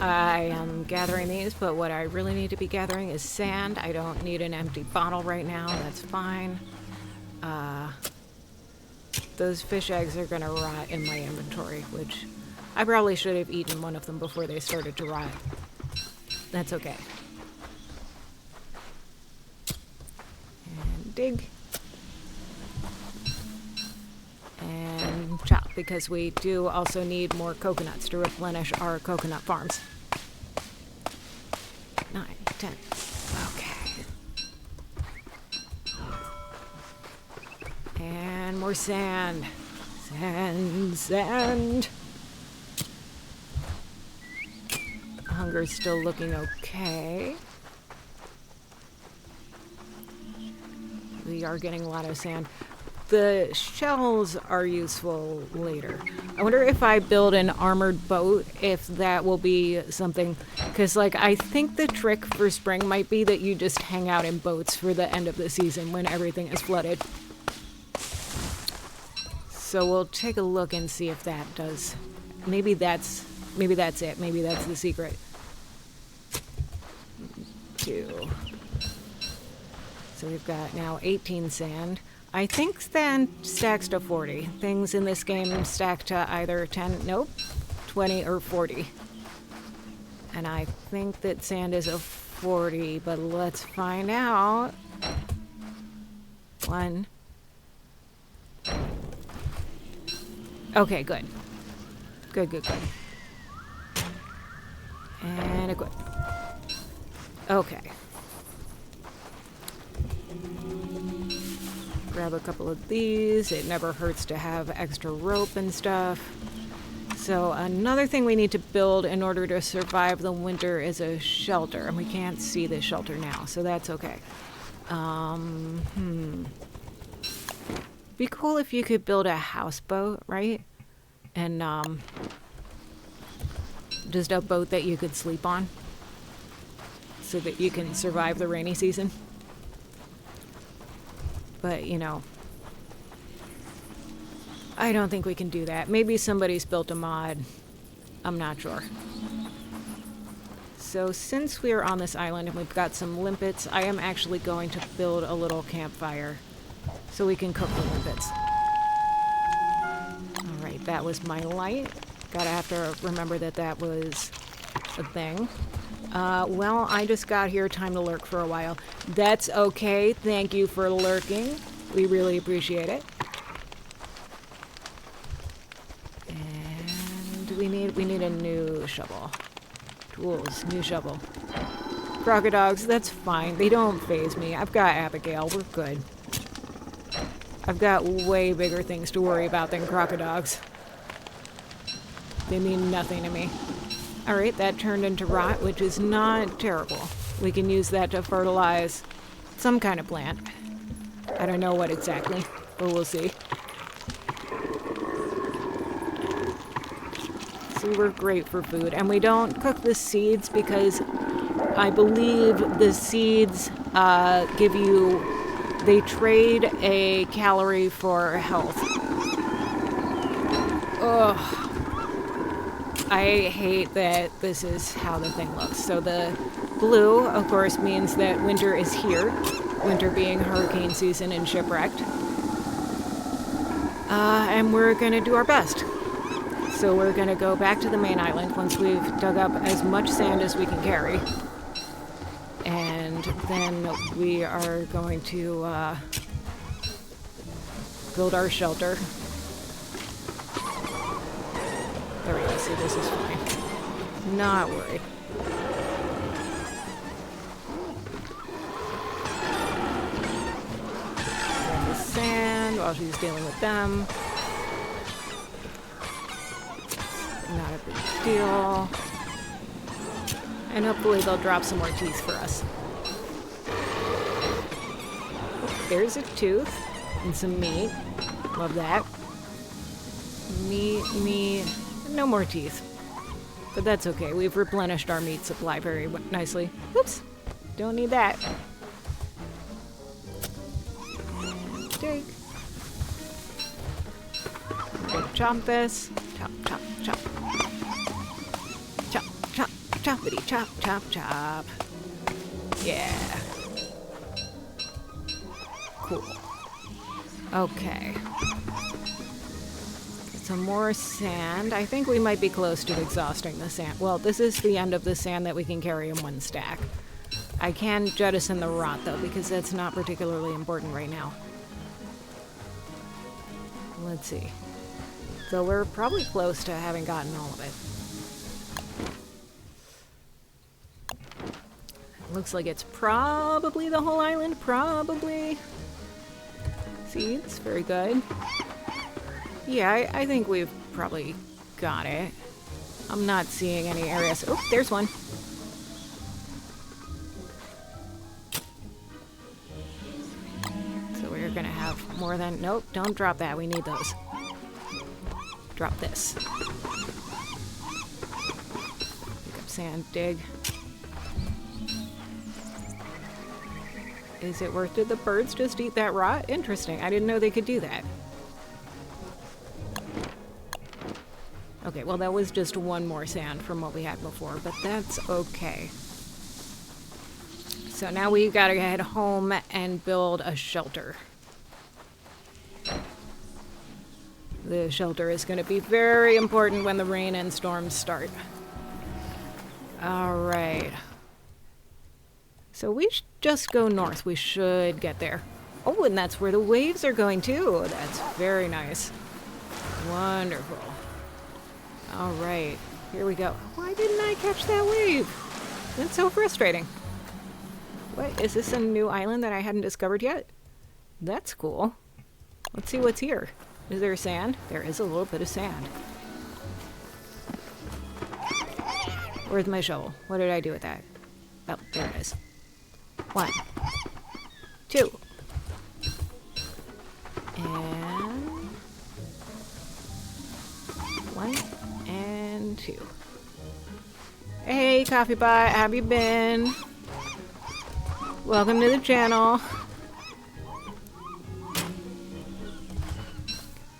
I am gathering these, but what I really need to be gathering is sand. I don't need an empty bottle right now, that's fine. Those fish eggs are gonna rot in my inventory, which I probably should have eaten one of them before they started to rot. That's okay. And dig. And chop, because we do also need more coconuts to replenish our coconut farms. 9, 10. Okay. And more sand. Sand. Hunger's still looking okay. We are getting a lot of sand. The shells are useful later. I wonder if I build an armored boat, if that will be something. Because, like, I think the trick for spring might be that you just hang out in boats for the end of the season when everything is flooded. So we'll take a look and see if that does. Maybe that's it. Maybe that's the secret. 2. So we've got now 18 sand. I think sand stacks to 40. Things in this game stack to either 20 or 40. And I think that sand is a 40, but let's find out. 1. Okay, good. Good. And equip. Okay. Grab a couple of these. It never hurts to have extra rope and stuff. So another thing we need to build in order to survive the winter is a shelter. And we can't see the shelter now, so that's okay. Be cool if you could build a houseboat, right? And just a boat that you could sleep on so that you can survive the rainy season. But, you know, I don't think we can do that. Maybe somebody's built a mod. I'm not sure. So since we're on this island and we've got some limpets, I am actually going to build a little campfire so we can cook the limpets. Alright, that was my light. Gotta have to remember that that was a thing. Well, I just got here. Time to lurk for a while. That's okay. Thank you for lurking. We really appreciate it. And we need a new shovel. Tools, new shovel. Crocodiles, that's fine. They don't faze me. I've got Abigail. We're good. I've got way bigger things to worry about than crocodiles. They mean nothing to me. Alright, that turned into rot, which is not terrible. We can use that to fertilize some kind of plant. I don't know what exactly, but we'll see. So we're great for food. And we don't cook the seeds because I believe the seeds give you... They trade a calorie for health. Ugh. I hate that this is how the thing looks. So the blue, of course, means that winter is here. Winter being hurricane season in Shipwrecked. And we're going to do our best. So we're going to go back to the main island once we've dug up as much sand as we can carry. And then we are going to build our shelter. There we go. See, this is fine. Not worried. Grab the sand while she's dealing with them. Not a big deal. And hopefully they'll drop some more teeth for us. there's a tooth and some meat. Love that. Meat. No more teeth. But that's okay. We've replenished our meat supply very nicely. Oops. Don't need that. And steak. Chop this. Chop, chop, chop. Chop, chop, choppity, chop, chop, chop. Yeah. Cool. Okay. Some more sand. I think we might be close to exhausting the sand. Well, this is the end of the sand that we can carry in one stack. I can jettison the rot, though, because that's not particularly important right now. Let's see. So we're probably close to having gotten all of it. Looks like it's probably the whole island. Probably. Seeds. Very good. Yeah, I think we've probably got it. I'm not seeing any areas. Oh, there's one. So we're gonna have more than... Nope, don't drop that. We need those. Drop this. Pick up sand, dig. Is it worth it? The birds just eat that rot? Interesting. I didn't know they could do that. Okay, well that was just one more sand from what we had before, but that's okay. So now we gotta head home and build a shelter. The shelter is gonna be very important when the rain and storms start. Alright. So we just go north. We should get there. Oh, and that's where the waves are going too. That's very nice. Wonderful. All right, here we go. Why didn't I catch that wave? That's so frustrating. What, is this a new island that I hadn't discovered yet? That's cool. Let's see what's here. Is there sand? There is a little bit of sand. Where's my shovel? What did I do with that? Oh, there it is. 1, 2. And 1 and 2. Hey, Coffee Bot, how have you been? Welcome to the channel.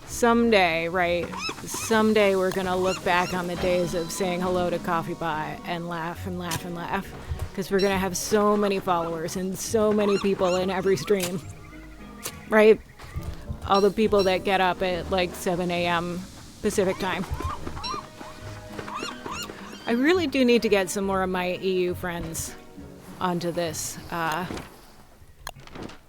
Someday, right? Someday we're gonna look back on the days of saying hello to Coffee Bot and laugh and laugh and laugh. Because we're gonna have so many followers and so many people in every stream. Right? All the people that get up at like 7 a.m. Pacific time. I really do need to get some more of my EU friends onto this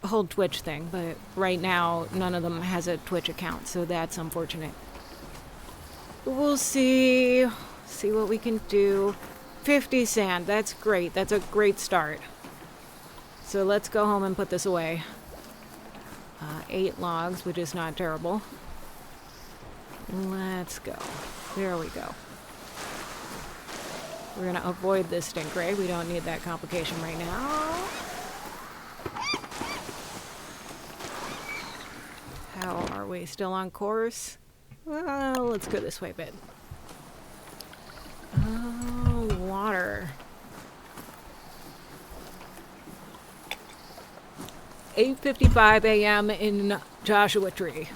whole Twitch thing, but right now none of them has a Twitch account, so that's unfortunate. We'll see what we can do. 50 sand, that's great. That's a great start. So let's go home and put this away. 8 logs, which is not terrible. Let's go. There we go. We're gonna avoid this stingray. We don't need that complication right now. How are we? Still on course? Well, let's go this way a bit. Oh, water. 8:55 a.m. in Joshua Tree.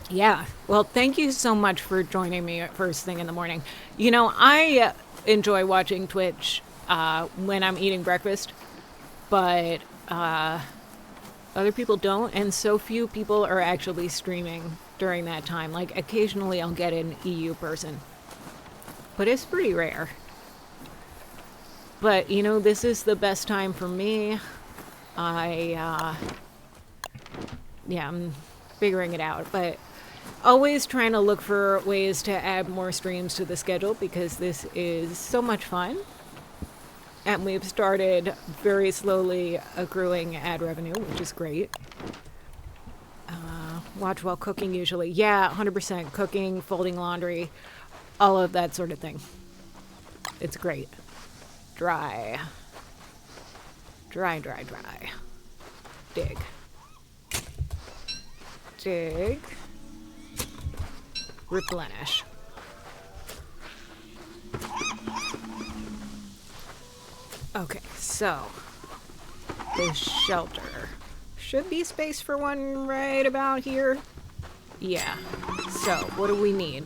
Yeah, well, thank you so much for joining me at first thing in the morning. You know, I enjoy watching Twitch when I'm eating breakfast, but other people don't, and so few people are actually streaming during that time. Like, occasionally I'll get an EU person, but it's pretty rare. But, you know, this is the best time for me. Yeah, I'm figuring it out, but always trying to look for ways to add more streams to the schedule because this is so much fun. And we've started very slowly accruing ad revenue, which is great. Watch while cooking usually. Yeah, 100% cooking, folding laundry, all of that sort of thing. It's great. Dry. Dry, dry, dry. Dig. dig. Replenish. Okay, so the shelter. Should be space for one right about here. Yeah. So, what do we need?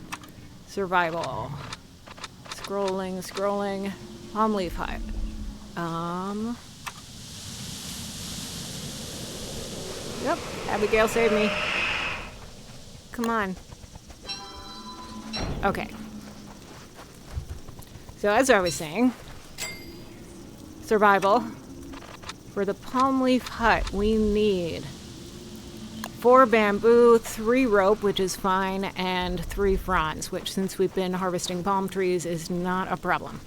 Survival. Scrolling. Palm leaf hut. Yep, Abigail saved me. Come on. Okay. So, as I was saying, survival. For the palm leaf hut, we need 4 bamboo, 3 rope, which is fine, and 3 fronds, which, since we've been harvesting palm trees, is not a problem.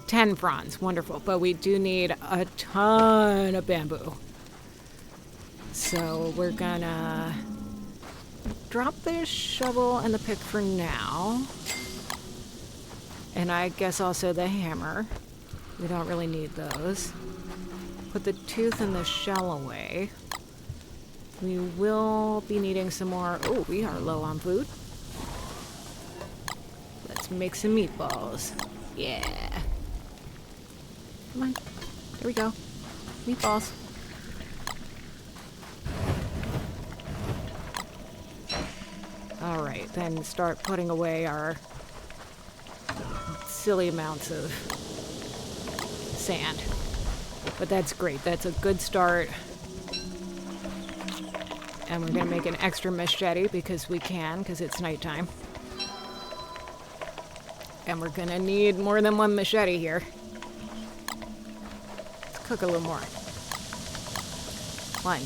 10 fronds, wonderful, but we do need a ton of bamboo. So we're gonna drop the shovel and the pick for now. And I guess also the hammer. We don't really need those. Put the tooth and the shell away. We will be needing some more. Oh, we are low on food. Let's make some meatballs. Yeah. Come on. There we go. Meatballs. Alright, then start putting away our silly amounts of sand. But that's great. That's a good start. And we're going to make an extra machete because we can, because it's nighttime. And we're going to need more than one machete here. Let's cook a little more. 1,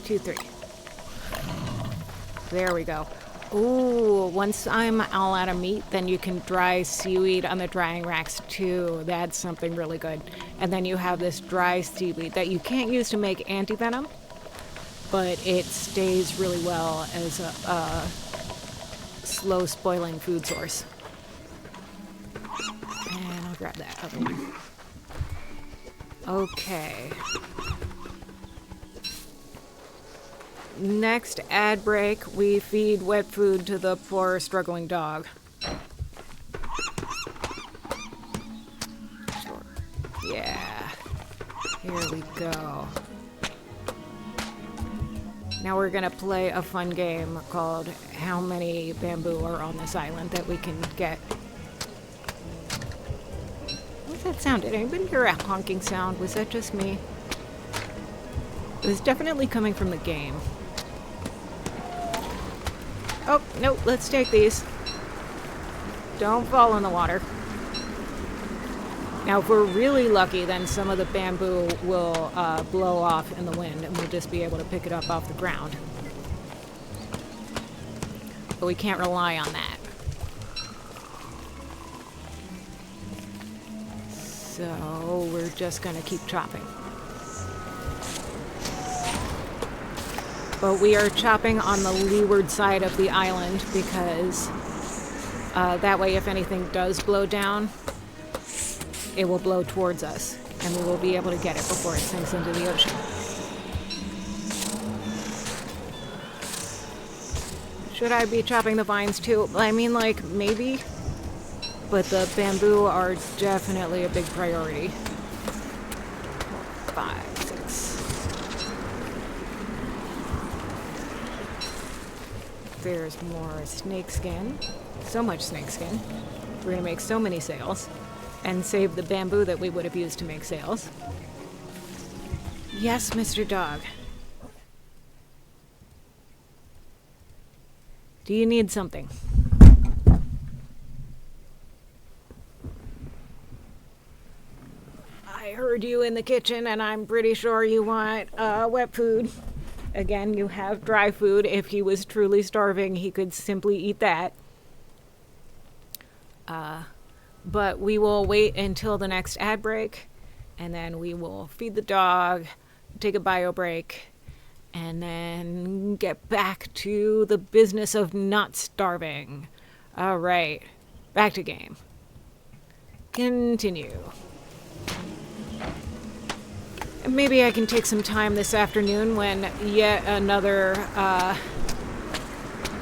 2, 3. There we go. Ooh, once I'm all out of meat, then you can dry seaweed on the drying racks too. That's something really good. And then you have this dry seaweed that you can't use to make anti-venom, but it stays really well as a slow spoiling food source. And I'll grab that other one. Okay. Next ad break, we feed wet food to the poor struggling dog. Sure. Yeah. Here we go. Now we're gonna play a fun game called How Many Bamboo Are on This Island that we can get. What's that sound? Did anybody hear a honking sound? Was that just me? It was definitely coming from the game. Oh, no, let's take these. Don't fall in the water. Now, if we're really lucky, then some of the bamboo will blow off in the wind, and we'll just be able to pick it up off the ground. But we can't rely on that. So, we're just gonna keep chopping. But we are chopping on the leeward side of the island because that way if anything does blow down, it will blow towards us and we will be able to get it before it sinks into the ocean. Should I be chopping the vines too? I mean, like, maybe, but the bamboo are definitely a big priority. 5, 6. There's more snake skin. So much snake skin. We're gonna make so many sails. And save the bamboo that we would have used to make sails. Yes, Mr. Dog. Do you need something? I heard you in the kitchen and I'm pretty sure you want wet food. Again, you have dry food. If he was truly starving, he could simply eat that. But we will wait until the next ad break, and then we will feed the dog, take a bio break, and then get back to the business of not starving. All right, back to game. Continue. Maybe I can take some time this afternoon when yet another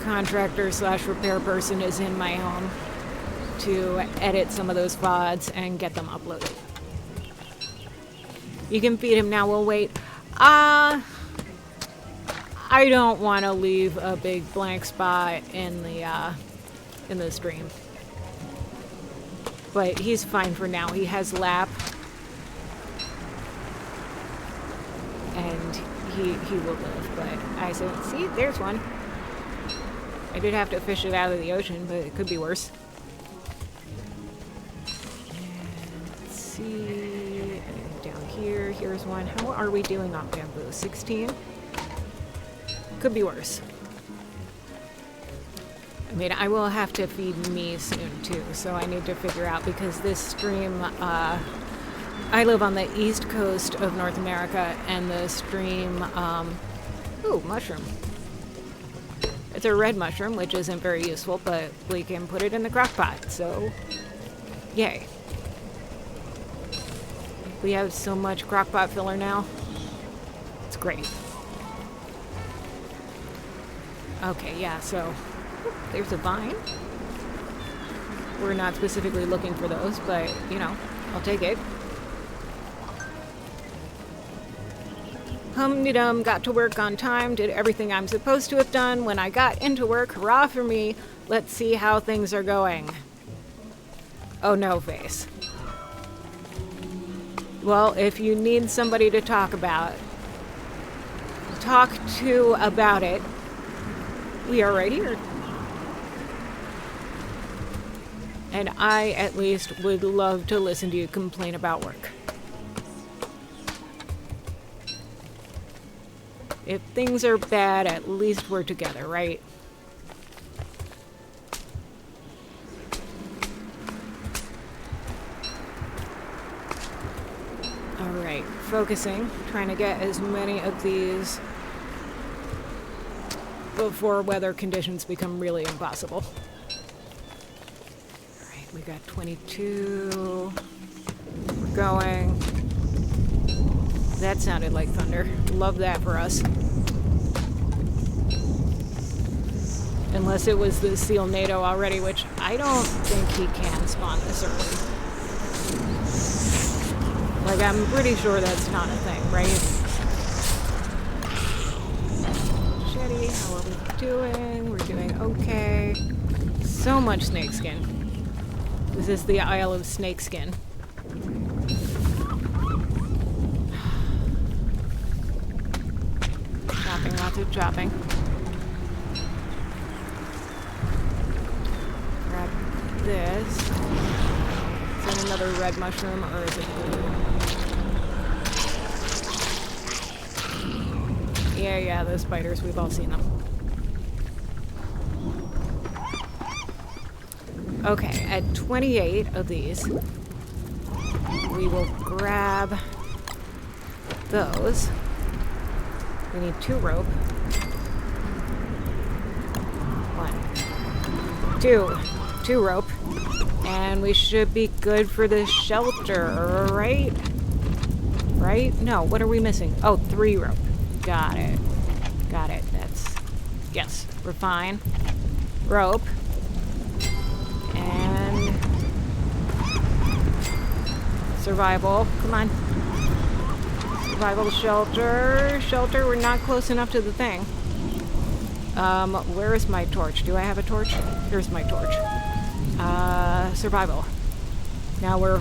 contractor slash repair person is in my home to edit some of those VODs and get them uploaded. You can feed him now, we'll wait. I don't want to leave a big blank spot in the stream. But he's fine for now. He has lap. And he will live, but I said, see, there's one. I did have to fish it out of the ocean, but it could be worse. And let's see, down here, here's one. How are we doing on bamboo? 16? Could be worse. I mean, I will have to feed me soon too, so I need to figure out, because this stream, I live on the east coast of North America, and the stream, ooh, mushroom. It's a red mushroom, which isn't very useful, but we can put it in the crock pot, so yay. We have so much crock pot filler now. It's great. Okay, yeah, so there's a vine. We're not specifically looking for those, but, you know, I'll take it. Hum-de-dum, got to work on time, did everything I'm supposed to have done when I got into work. Hurrah for me. Let's see how things are going. Oh no, face. Well, if you need somebody to talk to about it, we are right here. And I, at least, would love to listen to you complain about work. If things are bad, at least we're together, right? Alright, focusing. Trying to get as many of these before weather conditions become really impossible. Alright, we got 22. We're going. That sounded like thunder. Love that for us. Unless it was the sealnado already, which I don't think he can spawn this early. Like, I'm pretty sure that's not a thing, right? Shetty, how are we doing? We're doing okay. So much snakeskin. This is the Isle of Snakeskin. Lots of chopping. Grab this. Is that another red mushroom, or is it blue? Yeah, those spiders, we've all seen them. Okay, at 28 of these, we will grab those. We need 2 rope. 1, 2. 2 rope. And we should be good for the shelter, right? Right? No, what are we missing? Oh, 3 rope. Got it. Got it. That's... Yes, we're fine. Rope. And... survival. Come on. Survival shelter. Shelter, we're not close enough to the thing. Where is my torch? Do I have a torch? Here's my torch. Survival. Now we're...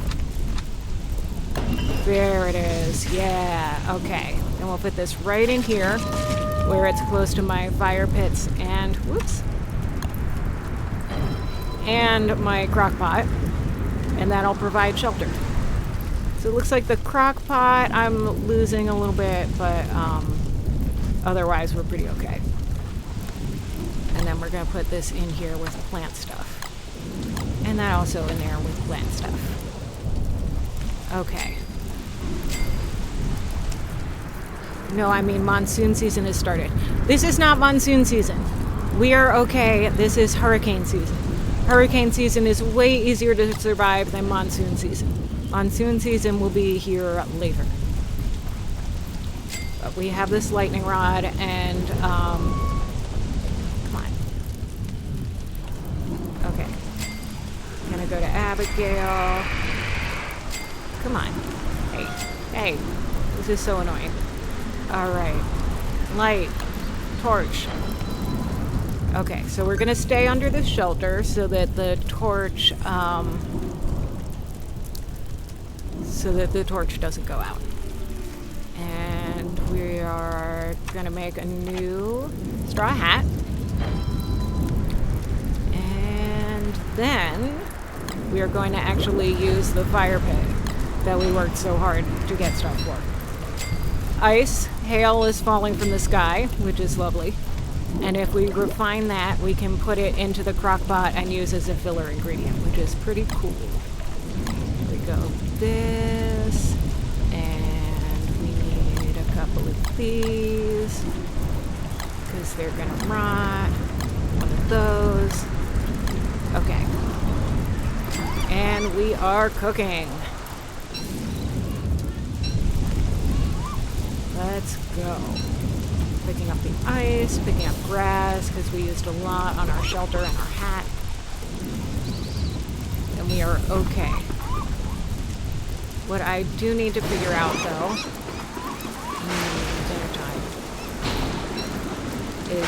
There it is. Yeah, okay. And we'll put this right in here, where it's close to my fire pits and... Whoops. And my crock pot. And that'll provide shelter. So it looks like the crock pot, I'm losing a little bit, but otherwise we're pretty okay. And then we're going to put this in here with plant stuff. And that also in there with plant stuff. Okay. No, I mean monsoon season has started. This is not monsoon season. We are okay. This is hurricane season. Hurricane season is way easier to survive than monsoon season. Monsoon season will be here later. But we have this lightning rod, and come on. Okay. I'm gonna go to Abigail. Come on. Hey. Hey. This is so annoying. Alright. Light. Torch. Okay, so we're gonna stay under the shelter so that the torch, doesn't go out. And we are gonna make a new straw hat. And then we are going to actually use the fire pit that we worked so hard to get stuff for. Ice, hail is falling from the sky, which is lovely. And if we refine that, we can put it into the crock pot and use as a filler ingredient, which is pretty cool. Here we go. This, and we need a couple of these, because they're gonna rot. One of those. Okay. And we are cooking. Let's go. Picking up the ice, picking up grass, because we used a lot on our shelter and our hat. And we are okay. What I do need to figure out, though, dinner time, is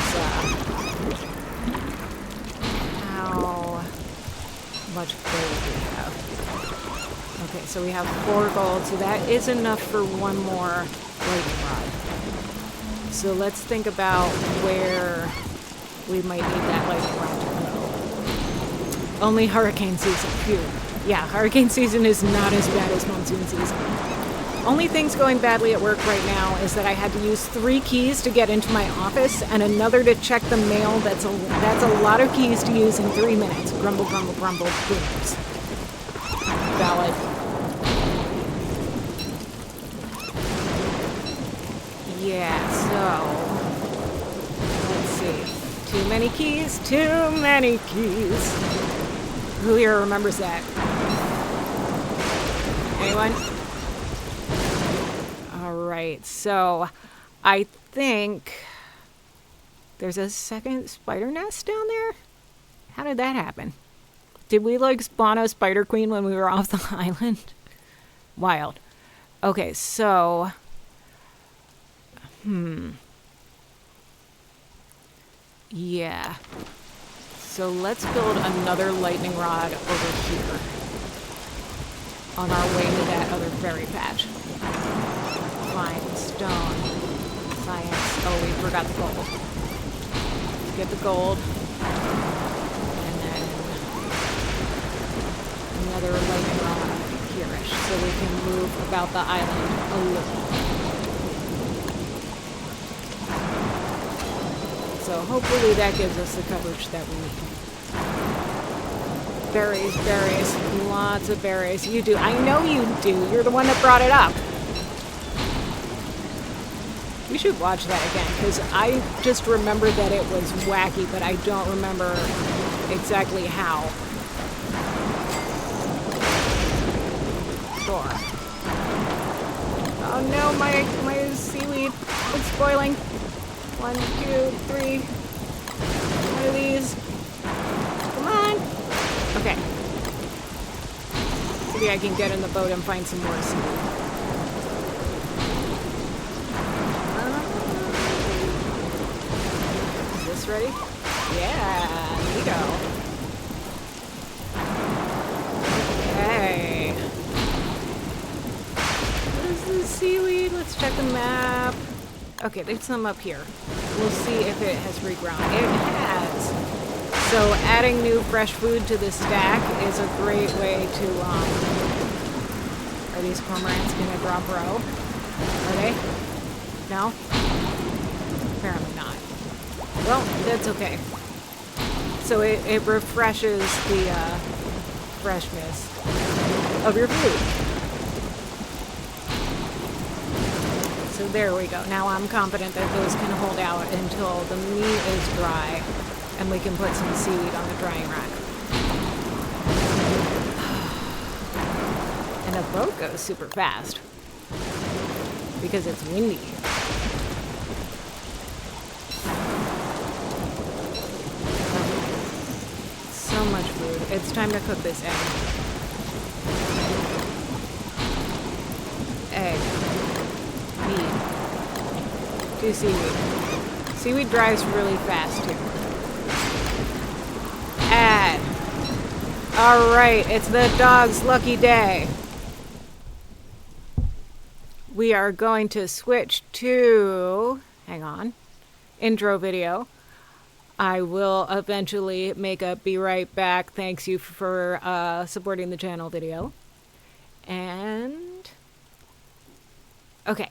how much gold we have. Okay, so we have 4 gold, so that is enough for one more lightning rod. So let's think about where we might need that lightning rod to go. Only hurricane season. Phew. Yeah, hurricane season is not as bad as monsoon season. Only things going badly at work right now is that I had to use 3 keys to get into my office and another to check the mail. That's a lot of keys to use in 3 minutes. Grumble, grumble, grumble, boomers. Valid. Yeah, so let's see. Too many keys, too many keys. Who here remembers that? Anyone? Alright, so I think there's a second spider nest down there? How did that happen? Did we like spawn a spider queen when we were off the island? Wild. Okay, so yeah. So let's build another lightning rod over here on our way to that other berry patch. Fine, stone, science. Oh, we forgot the gold. Get the gold. And then another lightning rod here-ish, so we can move about the island a little. So hopefully that gives us the coverage that we need. Berries, berries, lots of berries. You do. I know you do. You're the one that brought it up. We should watch that again, because I just remember that it was wacky, but I don't remember exactly how. Sure. Oh no, my seaweed. It's spoiling. 1, 2, 3. One of these. Come on. Okay. Maybe I can get in the boat and find some more seaweed. Is this ready? Yeah, neato. Okay. What is this seaweed? Let's check the map. Okay, there's some up here. We'll see if it has regrown. It has. So adding new fresh food to the stack is a great way to, are these cormorants gonna drop row? Are they? No? Apparently not. Well, that's okay. So it refreshes the, freshness of your food. So there we go. Now I'm confident that those can hold out until the meat is dry and we can put some seaweed on the drying rack. And the boat goes super fast because it's windy. so much food. It's time to cook this egg. Egg. Meat. 2 seaweed. Seaweed dries really fast too. Add. Alright, it's the dog's lucky day. We are going to switch to, hang on, intro video. I will eventually make a be right back. Thanks you for supporting the channel video. And, okay.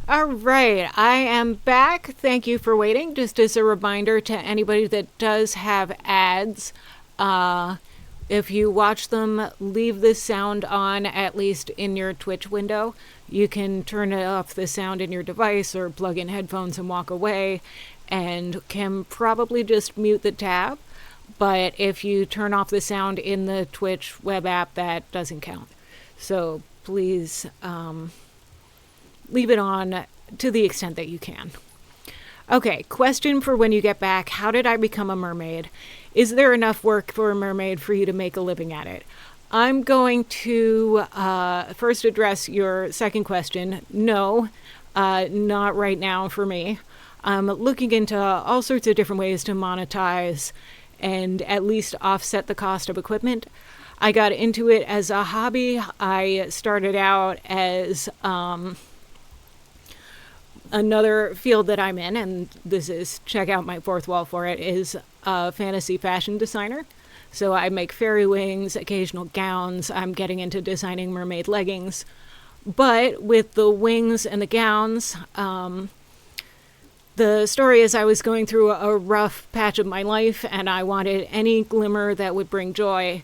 All right, I am back. Thank you for waiting. Just as a reminder to anybody that does have ads, if you watch them, leave the sound on, at least in your Twitch window. You can turn off the sound in your device or plug in headphones and walk away, and can probably just mute the tab. But if you turn off the sound in the Twitch web app, that doesn't count. So please leave it on to the extent that you can. Okay, question for when you get back. How did I become a mermaid? Is there enough work for a mermaid for you to make a living at it? I'm going to first address your second question. No, not right now for me. I'm looking into all sorts of different ways to monetize and at least offset the cost of equipment. I got into it as a hobby. I started out as another field that I'm in, and this is, check out my fourth wall for it, is a fantasy fashion designer. So I make fairy wings, occasional gowns. I'm getting into designing mermaid leggings. But with the wings and the gowns, the story is I was going through a rough patch of my life, and I wanted any glimmer that would bring joy.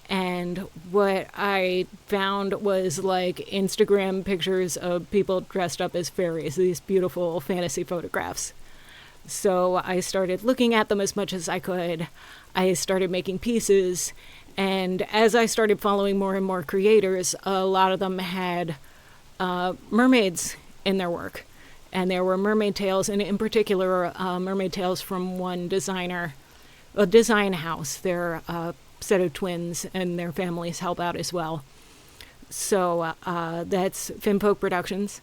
And what I found was like Instagram pictures of people dressed up as fairies, these beautiful fantasy photographs. So I started looking at them as much as I could. I started making pieces. And as I started following more and more creators, a lot of them had mermaids in their work. And there were mermaid tails, and in particular, mermaid tails from one designer, a design house. They're a set of twins, and their families help out as well. So that's Finfolk Productions.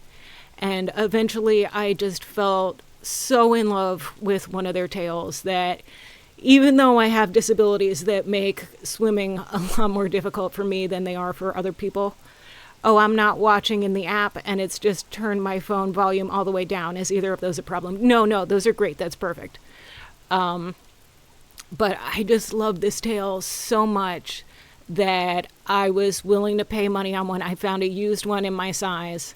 And eventually I just felt so in love with one of their tails that even though I have disabilities that make swimming a lot more difficult for me than they are for other people. Oh, I'm not watching in the app and it's just turned my phone volume all the way down. Is either of those a problem? No, those are great. That's perfect. But I just love this tail so much that I was willing to pay money on one. I found a used one in my size.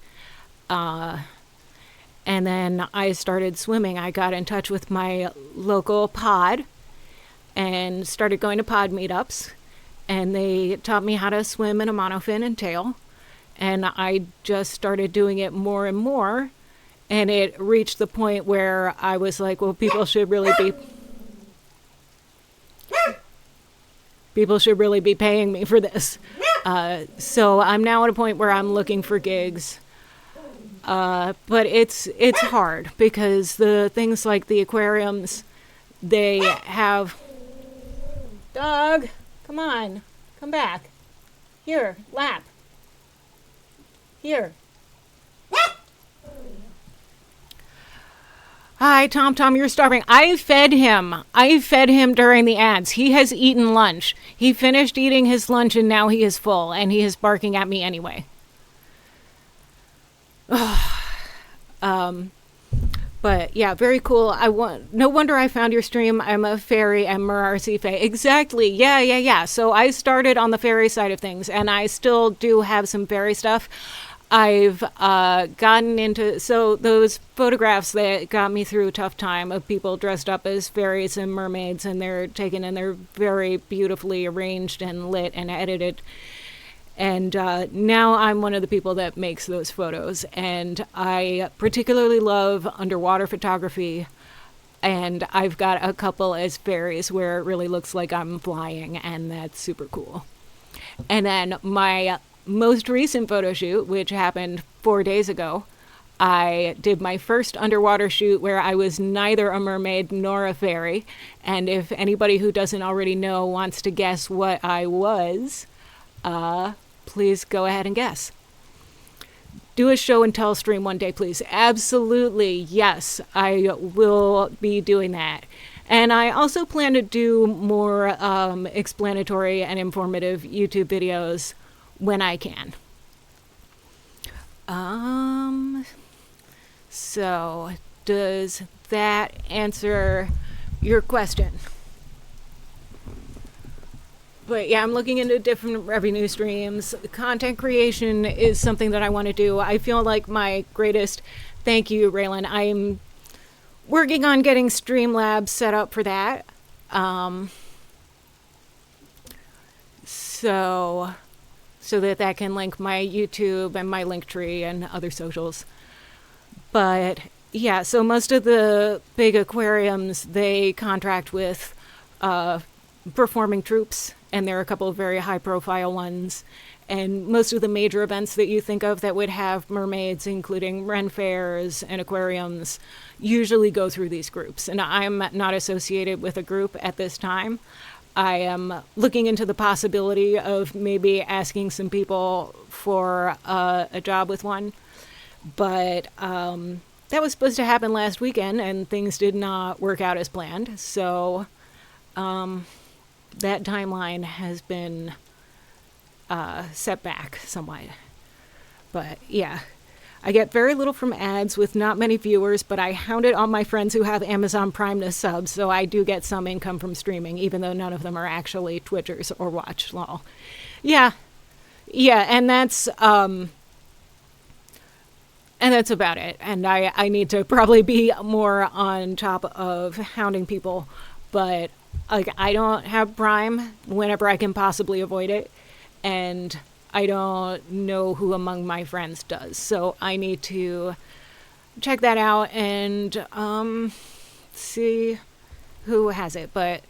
And then I started swimming. I got in touch with my local pod and started going to pod meetups. And they taught me how to swim in a monofin and tail. And I just started doing it more and more. And it reached the point where I was like, well, people should really be paying me for this. So I'm now at a point where I'm looking for gigs. But it's hard because the things like the aquariums, they have... Dog, come on, come back. Here, lap. Here. Hi, Tom, you're starving. I fed him during the ads. He has eaten lunch. He finished eating his lunch and now he is full and he is barking at me anyway. But yeah, very cool. No wonder I found your stream. I'm a fairy. I'm Merarcy Fae. Exactly. Yeah. So I started on the fairy side of things and I still do have some fairy stuff. I've gotten into, so those photographs that got me through a tough time of people dressed up as fairies and mermaids, and they're taken and they're very beautifully arranged and lit and edited. And now I'm one of the people that makes those photos. And I particularly love underwater photography. And I've got a couple as fairies where it really looks like I'm flying, and that's super cool. And then my most recent photo shoot, which happened 4 days ago, I did my first underwater shoot where I was neither a mermaid nor a fairy. And if anybody who doesn't already know wants to guess what I was, please go ahead and guess. Do a show and tell stream one day, please. Absolutely, yes, I will be doing that. And I also plan to do more explanatory and informative YouTube videos when I can. So does that answer your question? But yeah, I'm looking into different revenue streams. Content creation is something that I want to do. I feel like my greatest, thank you, Raylan. I'm working on getting Streamlabs set up for that. So that can link my YouTube and my Linktree and other socials. But yeah, so most of the big aquariums, they contract with performing troops, and there are a couple of very high-profile ones. And most of the major events that you think of that would have mermaids, including Ren fairs and aquariums, usually go through these groups. And I'm not associated with a group at this time. I am looking into the possibility of maybe asking some people for a job with one. But that was supposed to happen last weekend, and things did not work out as planned. So that timeline has been set back somewhat. But yeah, I get very little from ads with not many viewers, but I hounded all my friends who have Amazon Prime to sub, so I do get some income from streaming, even though none of them are actually Twitchers or watch lol. Yeah, and that's about it. And I need to probably be more on top of hounding people, but Like, I don't have Prime whenever I can possibly avoid it, and I don't know who among my friends does. So I need to check that out and see who has it. But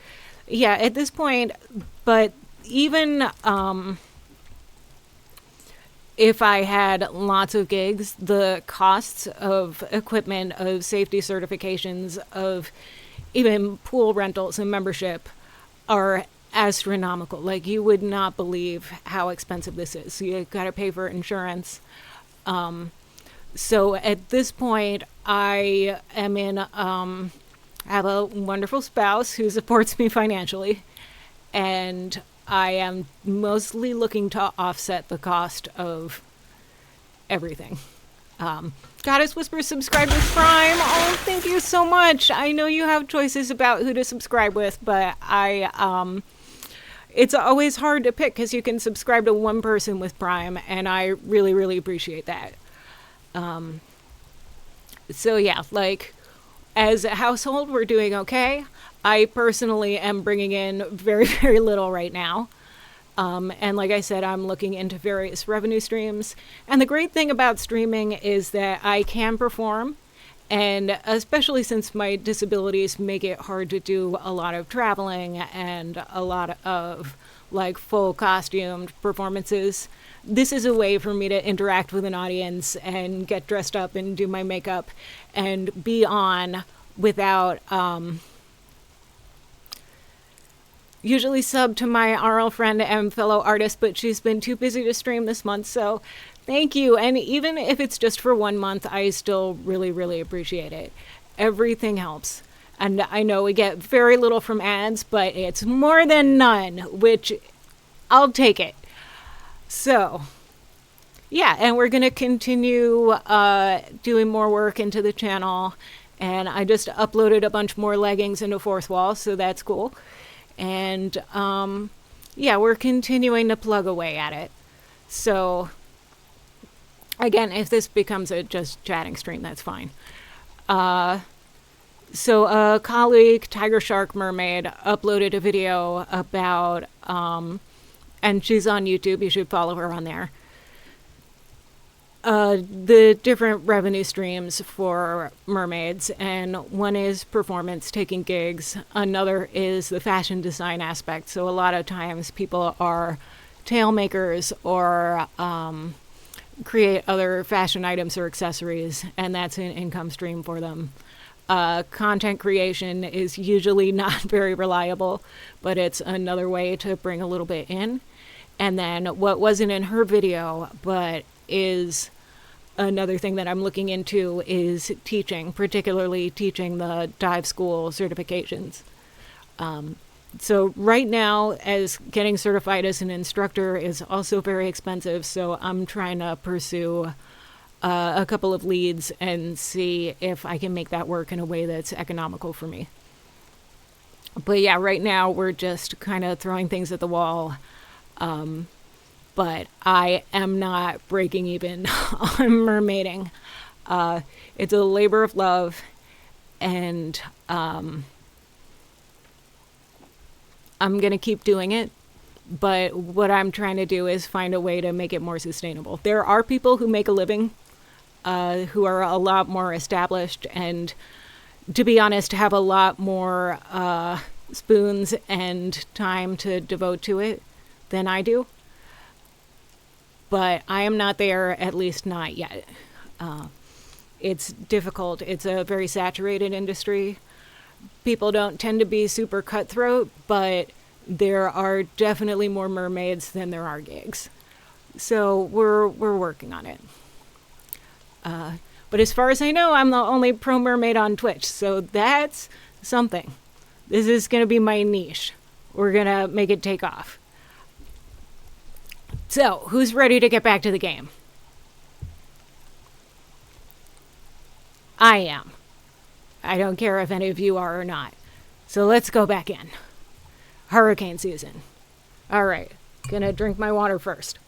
yeah, at this point, but even if I had lots of gigs, the costs of equipment, of safety certifications, of even pool rentals and membership are astronomical. Like, you would not believe how expensive this is. So you got to pay for insurance. So at this point, I am in, have a wonderful spouse who supports me financially, and I am mostly looking to offset the cost of everything. Goddess Whisper subscribed with Prime. Oh, thank you so much. I know you have choices about who to subscribe with, but it's always hard to pick because you can subscribe to one person with Prime, and I really, really appreciate that. So yeah, like, as a household, we're doing okay. I personally am bringing in very, very little right now. And like I said, I'm looking into various revenue streams. And the great thing about streaming is that I can perform. And especially since my disabilities make it hard to do a lot of traveling and a lot of like full costumed performances, this is a way for me to interact with an audience and get dressed up and do my makeup and be on without usually sub to my RL friend and fellow artist, but she's been too busy to stream this month, so thank you. And even if it's just for 1 month, I still really, really appreciate it. Everything helps. And I know we get very little from ads, but it's more than none, which I'll take it. So, yeah, and we're going to continue doing more work into the channel. And I just uploaded a bunch more leggings into Fourth Wall, so that's cool. And yeah, we're continuing to plug away at it. So again, if this becomes a just chatting stream, that's fine. So a colleague, Tiger Shark Mermaid, uploaded a video about, and she's on YouTube, you should follow her on there, the different revenue streams for mermaids, and one is performance, taking gigs. Another is the fashion design aspect. So a lot of times people are tail makers or create other fashion items or accessories, and that's an income stream for them. Content creation is usually not very reliable, but it's another way to bring a little bit in. And then what wasn't in her video, but is another thing that I'm looking into, is teaching, particularly teaching the dive school certifications. So right now, as getting certified as an instructor is also very expensive, so I'm trying to pursue a couple of leads and see if I can make that work in a way that's economical for me. But yeah, right now we're just kind of throwing things at the wall. But I am not breaking even on mermaiding. It's a labor of love, and I'm going to keep doing it. But what I'm trying to do is find a way to make it more sustainable. There are people who make a living, who are a lot more established, and to be honest, have a lot more spoons and time to devote to it than I do. But I am not there, at least not yet. It's difficult. It's a very saturated industry. People don't tend to be super cutthroat, but there are definitely more mermaids than there are gigs. So we're working on it. But as far as I know, I'm the only pro mermaid on Twitch, so that's something. This is going to be my niche. We're going to make it take off. So, who's ready to get back to the game? I am. I don't care if any of you are or not. So let's go back in. Hurricane season. Alright, gonna drink my water first.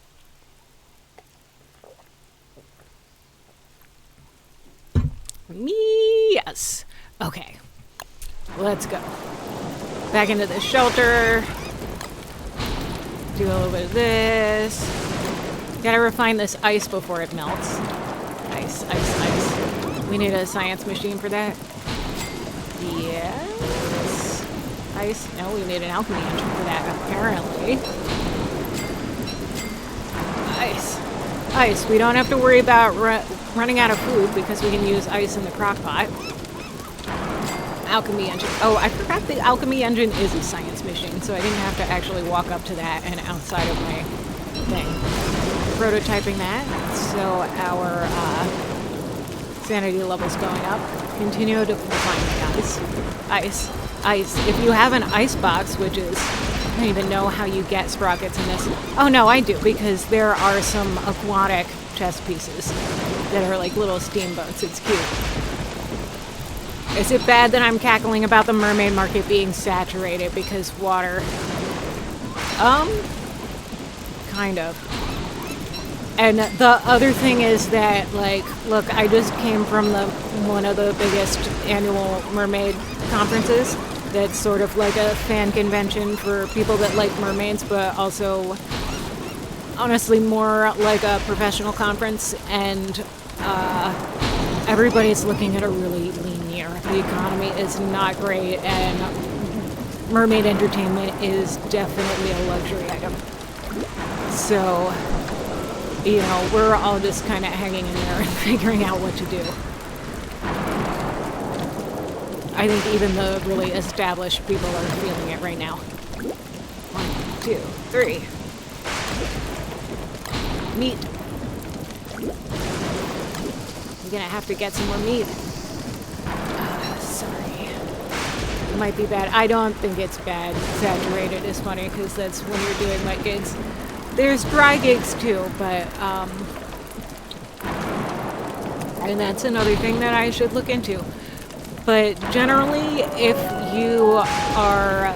Yes. Okay, let's go. Back into the shelter. Do a little bit of this. Gotta refine this ice before it melts. Ice, ice, ice. We need a science machine for that. Yes. Ice. No, we need an alchemy engine for that, apparently. Ice. Ice. We don't have to worry about running out of food because we can use ice in the crock pot. Alchemy engine. Oh, I forgot the alchemy engine is a science machine, so I didn't have to actually walk up to that and outside of my thing. Prototyping that, so our sanity level's going up. Continue to refine the ice. Ice. Ice. If you have an ice box, which is, I don't even know how you get sprockets in this. Oh no, I do, because there are some aquatic chest pieces that are like little steamboats. It's cute. Is it bad that I'm cackling about the mermaid market being saturated because water? Kind of. And the other thing is that, like, look, I just came from one of the biggest annual mermaid conferences. That's sort of like a fan convention for people that like mermaids, but also, honestly, more like a professional conference. And everybody's looking at a really lean year. The economy is not great, and mermaid entertainment is definitely a luxury item. So, you know, we're all just kind of hanging in there and figuring out what to do. I think even the really established people are feeling it right now. 1, 2, 3. Meat. I'm gonna have to get some more meat. Sorry. It might be bad. I don't think it's bad. Saturated is funny because that's when you're doing wet gigs. There's dry gigs too, but and that's another thing that I should look into. But generally, if you are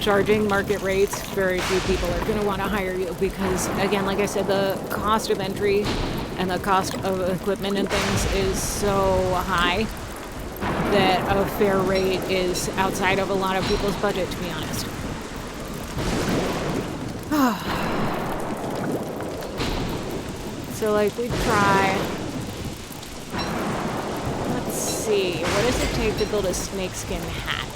charging market rates, very few people are going to want to hire you because, again, like I said, the cost of entry and the cost of equipment and things is so high that a fair rate is outside of a lot of people's budget, to be honest. So, like, we try. Let's see. What does it take to build a snakeskin hat?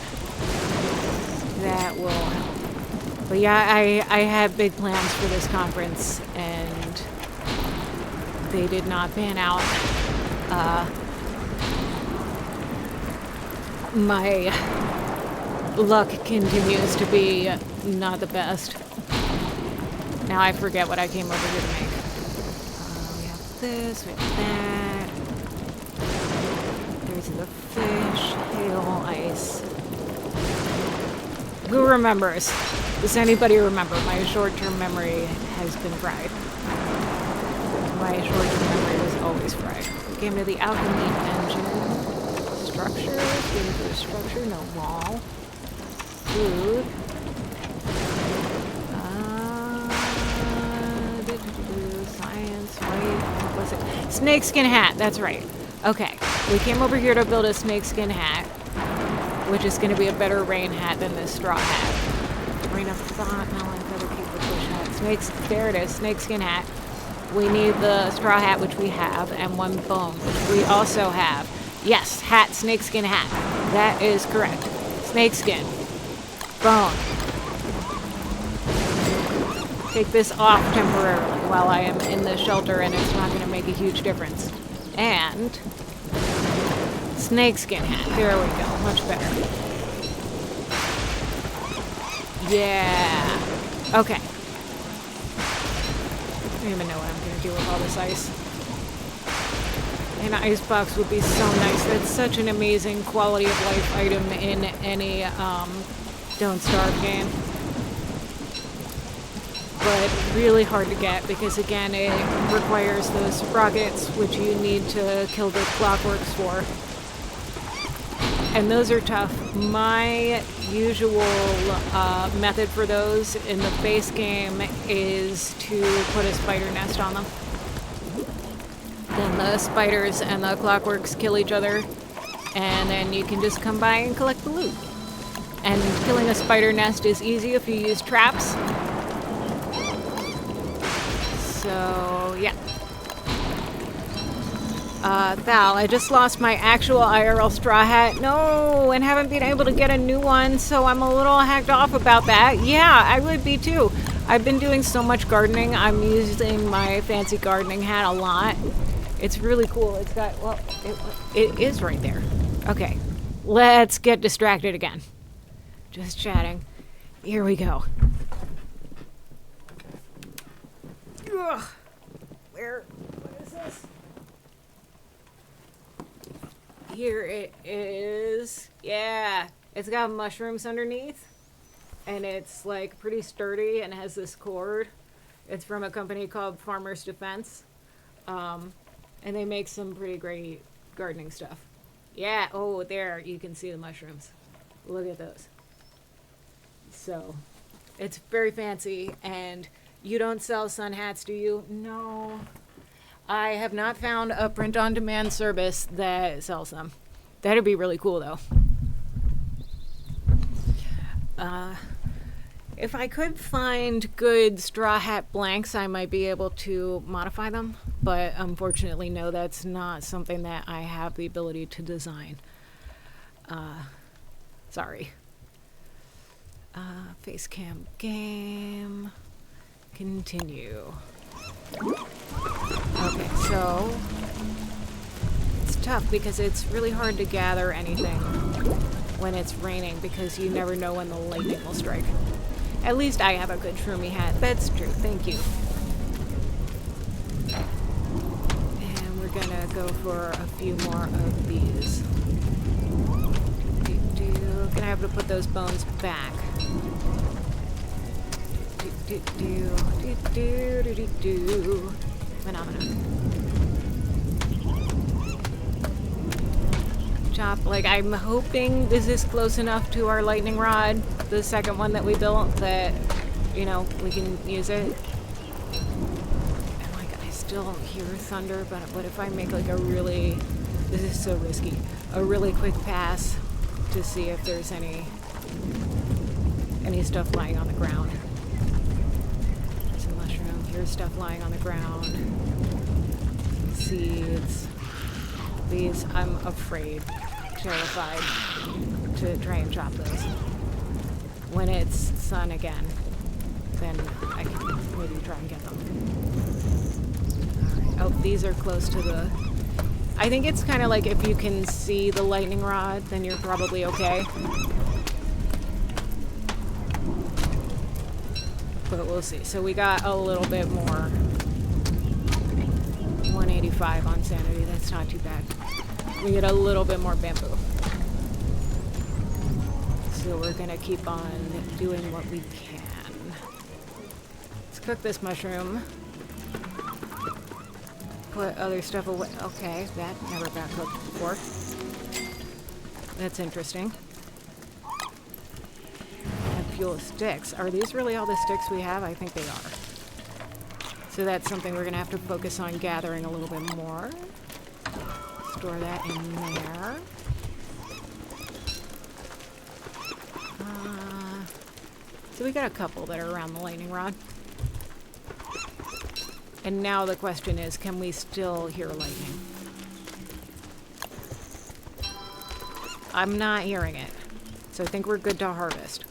That will help. But yeah, I had big plans for this conference, and they did not pan out. My luck continues to be not the best. Now I forget what I came over here to make. We have this, we have that. There's the fish, hail, ice. Who remembers? Does anybody remember? My short-term memory has been fried. My short-term memory was always fried. We came to the alchemy engine. Structure. Structure. No wall. Food. Science. White. What was it? Snakeskin hat. That's right. Okay. We came over here to build a snakeskin hat, which is going to be a better rain hat than this straw hat. Rain of thought, melon, feather keeper, bush hat. There it is, snakeskin hat. We need the straw hat, which we have, and one bone, which we also have. Yes, hat, snakeskin hat. That is correct. Snakeskin. Bone. Take this off temporarily while I am in the shelter, and it's not going to make a huge difference. And snakeskin hat. There we go. Much better. Yeah. Okay. I don't even know what I'm going to do with all this ice. An icebox would be so nice. That's such an amazing quality of life item in any Don't Starve game. But really hard to get because, again, it requires those sprockets, which you need to kill the clockworks for. And those are tough. My usual method for those in the base game is to put a spider nest on them. Then the spiders and the clockworks kill each other, and then you can just come by and collect the loot. And killing a spider nest is easy if you use traps. So, yeah. Val, I just lost my actual IRL straw hat. No, and haven't been able to get a new one, so I'm a little hacked off about that. Yeah, I would be too. I've been doing so much gardening. I'm using my fancy gardening hat a lot. It's really cool. It's got, well, it is right there. Okay, let's get distracted again. Just chatting. Here we go. Ugh. What is this? Here it is. Yeah, it's got mushrooms underneath, and it's like pretty sturdy and has this cord. It's from a company called Farmers Defense, and they make some pretty great gardening stuff. Yeah, oh, there you can see the mushrooms. Look at those. So, it's very fancy, and you don't sell sun hats, do you? No. I have not found a print-on-demand service that sells them. That'd be really cool, though. If I could find good straw hat blanks, I might be able to modify them. But unfortunately, no, that's not something that I have the ability to design. Sorry. Facecam game. Continue. Okay, so it's tough because it's really hard to gather anything when it's raining because you never know when the lightning will strike. At least I have a good shroomy hat. That's true. Thank you. And we're gonna go for a few more of these. Gonna have to put those bones back. Phenomenon. Chop, like, I'm hoping this is close enough to our lightning rod, the second one that we built, that, you know, we can use it. And, like, I still hear thunder, but what if I make, like, a really, this is so risky, a really quick pass to see if there's any stuff lying on the ground. There's a mushroom. Here's stuff lying on the ground. Some seeds. These, I'm afraid, terrified to try and chop those. When it's sun again, then I can maybe try and get them. Alright. Oh, these are close to the... I think it's kind of like if you can see the lightning rod, then you're probably okay. But we'll see. So we got a little bit more. 185 on sanity. That's not too bad. We get a little bit more bamboo. So we're going to keep on doing what we can. Let's cook this mushroom. Put other stuff away. Okay, that never got cooked before. That's interesting. And fuel sticks. Are these really all the sticks we have? I think they are. So that's something we're going to have to focus on gathering a little bit more. Store that in there. So we got a couple that are around the lightning rod. And now the question is, can we still hear lightning? I'm not hearing it. So I think we're good to harvest.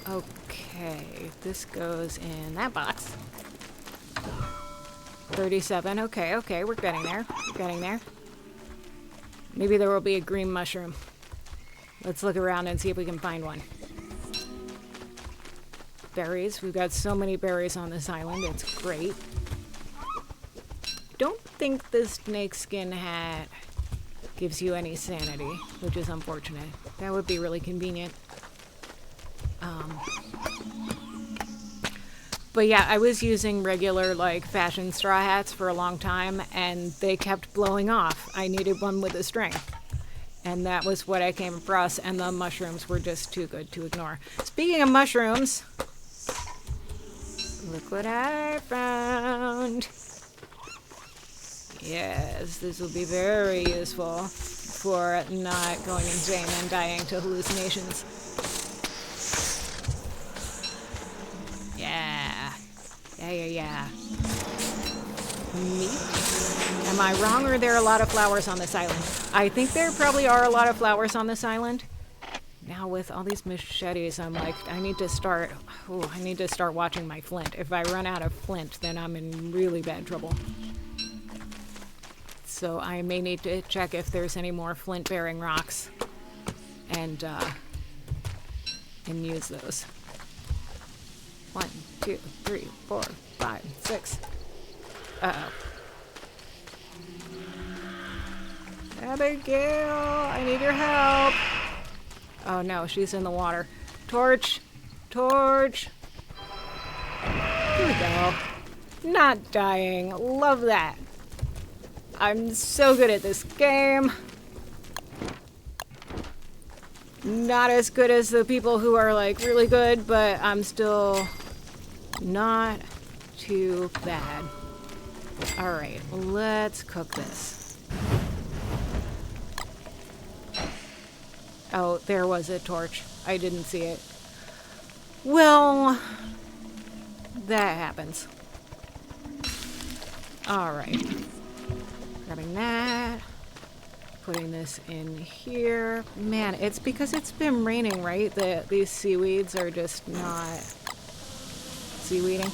Okay, this goes in that box. 37, okay, we're getting there. We're getting there. Maybe there will be a green mushroom. Let's look around and see if we can find one. Berries. We've got so many berries on this island. It's great. Don't think the snakeskin hat gives you any sanity, which is unfortunate. That would be really convenient. But yeah, I was using regular, like, fashion straw hats for a long time, and they kept blowing off. I needed one with a string. And that was what I came across, and the mushrooms were just too good to ignore. Speaking of mushrooms, look what I found. Yes, this will be very useful for not going insane and dying to hallucinations. Yeah. Yeah. Meat? Am I wrong, or are there a lot of flowers on this island? I think there probably are a lot of flowers on this island. Now with all these machetes, I'm like, I need to start watching my flint. If I run out of flint, then I'm in really bad trouble. So I may need to check if there's any more flint-bearing rocks and use those. 1, 2, 3, 4, 5, 6. Uh-oh. Abigail, I need your help. Oh no, she's in the water. Torch! Torch! Here we go. Not dying. Love that. I'm so good at this game. Not as good as the people who are like really good, but I'm still not too bad. Alright, let's cook this. Oh, there was a torch. I didn't see it. Well, that happens. Alright. Grabbing that. Putting this in here. Man, it's because it's been raining, right? These seaweeds are just not seaweeding.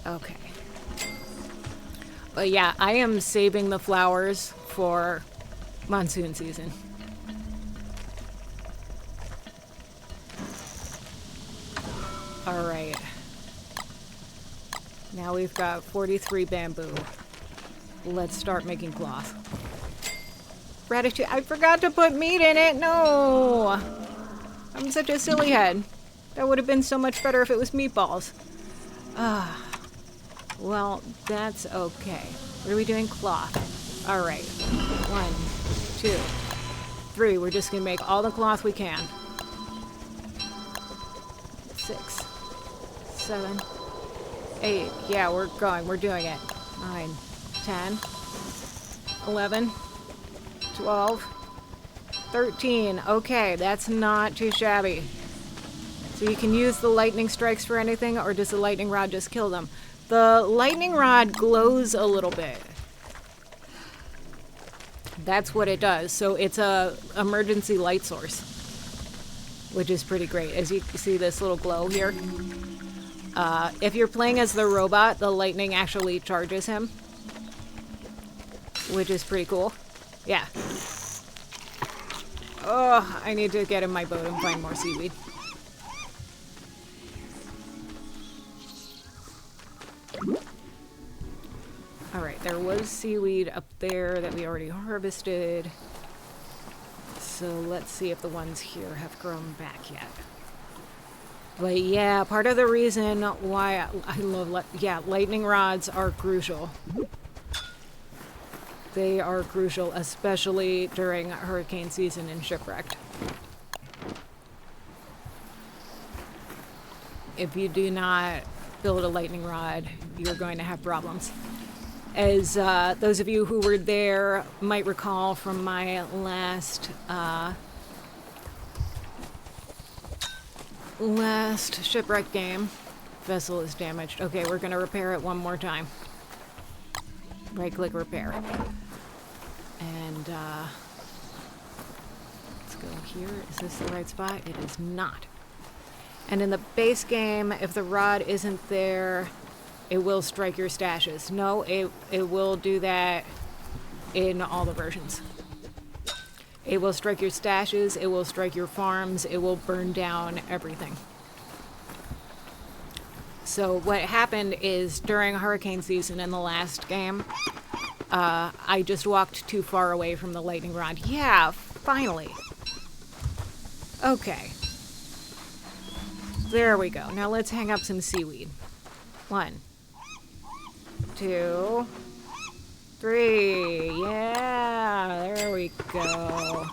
Okay. But yeah, I am saving the flowers for monsoon season. Alright. Now we've got 43 bamboo. Let's start making cloth. Ratatouille. I forgot to put meat in it. No! I'm such a silly head. That would have been so much better if it was meatballs. Well, that's okay. What are we doing? Cloth. Alright. 1, 2, 3. We're just gonna make all the cloth we can. 6, 7, 8. Yeah, we're going. We're doing it. 9, 10, 11, 12, 13. Okay, that's not too shabby. So you can use the lightning strikes for anything, or does the lightning rod just kill them? The lightning rod glows a little bit. That's what it does. So it's a emergency light source, which is pretty great. As you see this little glow here. If you're playing as the robot, the lightning actually charges him, which is pretty cool. Yeah. Oh, I need to get in my boat and find more seaweed. Alright, there was seaweed up there that we already harvested. So let's see if the ones here have grown back yet. But yeah, part of the reason why I love, lightning rods are crucial. They are crucial, especially during hurricane season in Shipwrecked. If you do not build a lightning rod, you're going to have problems. As those of you who were there might recall from my last Shipwreck game, vessel is damaged. Okay, we're going to repair it one more time. Right-click repair. And let's go here. Is this the right spot? It is not. And in the base game, if the rod isn't there, it will strike your stashes. No, it will do that in all the versions. It will strike your stashes, it will strike your farms, it will burn down everything. So what happened is during hurricane season in the last game, I just walked too far away from the lightning rod. Yeah, finally. Okay. There we go. Now let's hang up some seaweed. 1, 2, 3. Yeah, there we go.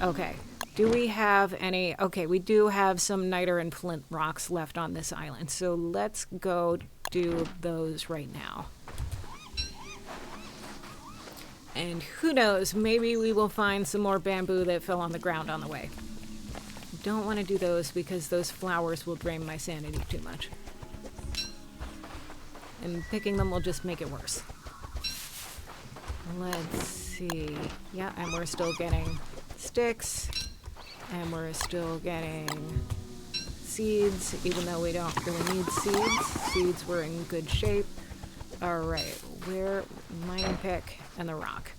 Okay. Do we have any... Okay, we do have some niter and flint rocks left on this island. So let's go do those right now. And who knows, maybe we will find some more bamboo that fell on the ground on the way. Don't want to do those because those flowers will drain my sanity too much. And picking them will just make it worse. Let's see. Yeah, and we're still getting sticks. And we're still getting seeds, even though we don't really need seeds. Seeds were in good shape. Alright, where mining pick and the rock.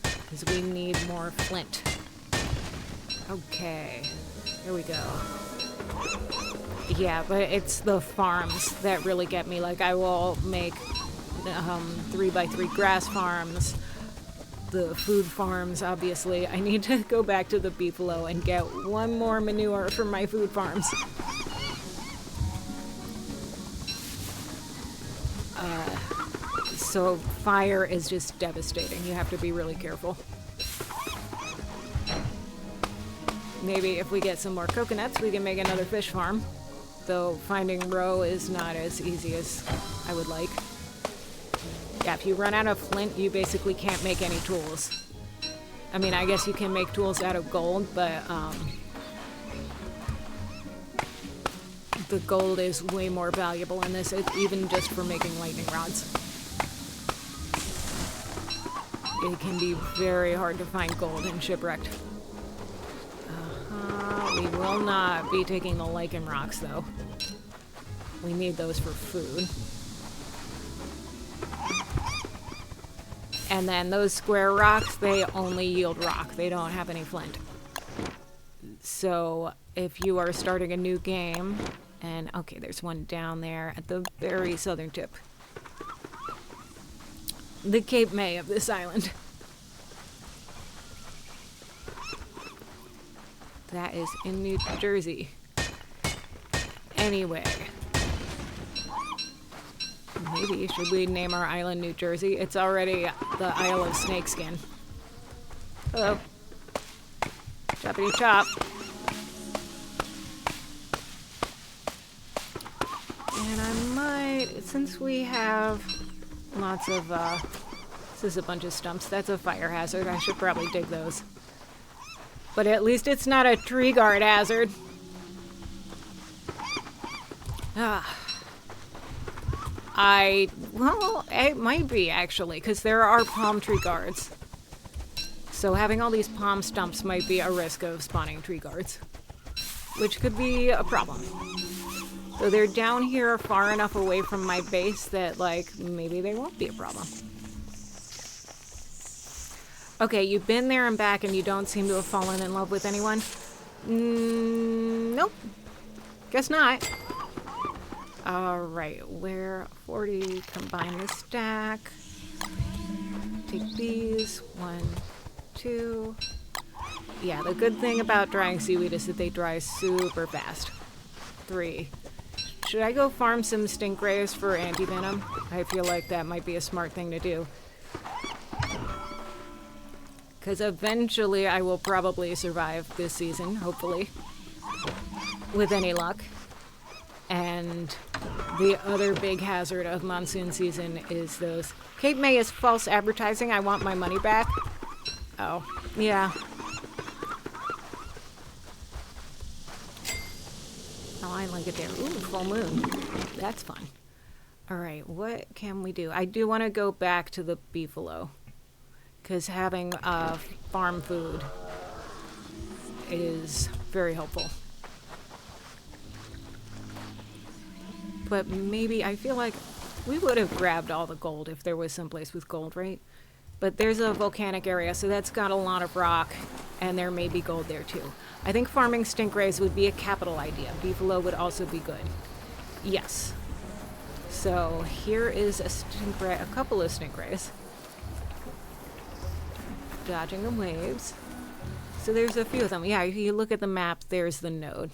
Because we need more flint. Okay, here we go. Yeah, but it's the farms that really get me. Like, I will make 3x3 grass farms, the food farms, obviously. I need to go back to the beefalo and get one more manure for my food farms. So fire is just devastating. You have to be really careful. Maybe if we get some more coconuts, we can make another fish farm. Though finding roe is not as easy as I would like. Yeah, if you run out of flint, you basically can't make any tools. I mean, I guess you can make tools out of gold, but the gold is way more valuable in this, even just for making lightning rods. It can be very hard to find gold in Shipwrecked. We will not be taking the lichen rocks, though. We need those for food. And then those square rocks, they only yield rock. They don't have any flint. So if you are starting a new game, and okay, there's one down there at the very southern tip. The Cape May of this island. That is in New Jersey. Anyway. Maybe should we name our island New Jersey? It's already the Isle of Snakeskin. Hello. Choppity chop. And I might, since we have lots of, this is a bunch of stumps. That's a fire hazard. I should probably dig those. But at least it's not a tree guard hazard. Well, it might be actually, because there are palm tree guards. So having all these palm stumps might be a risk of spawning tree guards, which could be a problem. So they're down here far enough away from my base that, like, maybe they won't be a problem. Okay, you've been there and back and you don't seem to have fallen in love with anyone? Nope. Guess not. Alright, where 40, combine the stack. Take these, 1, 2. Yeah, the good thing about drying seaweed is that they dry super fast. 3. Should I go farm some stink rays for anti-venom? I feel like that might be a smart thing to do. Because eventually I will probably survive this season, hopefully. With any luck. And the other big hazard of monsoon season is those... Cape May is false advertising. I want my money back. Oh, yeah. Oh, I like it there. Ooh, full moon. That's fun. Alright, what can we do? I do want to go back to the beefalo. Because having farm food is very helpful. But maybe, I feel like we would have grabbed all the gold if there was someplace with gold, right? But there's a volcanic area, so that's got a lot of rock, and there may be gold there too. I think farming stink rays would be a capital idea. Beefalo would also be good. Yes. So here is a stink ray, a couple of stink rays. Dodging the waves. So there's a few of them. Yeah, if you look at the map, there's the node.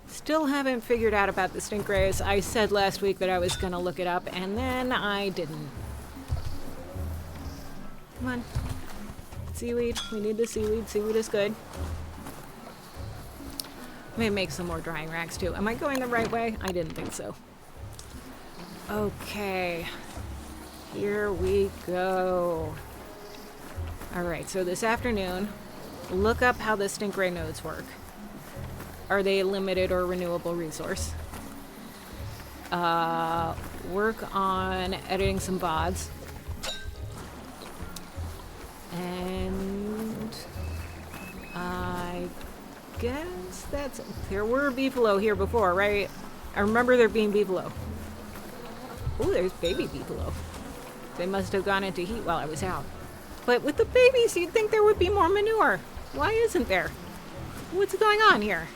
Still haven't figured out about the stink rays. I said last week that I was going to look it up, and then I didn't. Come on. Seaweed. We need the seaweed. Seaweed is good. I may make some more drying racks, too. Am I going the right way? I didn't think so. Okay, here we go. All right, so this afternoon, look up how the stingray nodes work. Are they a limited or renewable resource? Work on editing some VODs. And I guess that's... There were beefalo here before, right? I remember there being beefalo. Ooh, there's baby beefalo. They must have gone into heat while I was out. But with the babies, you'd think there would be more manure. Why isn't there? What's going on here?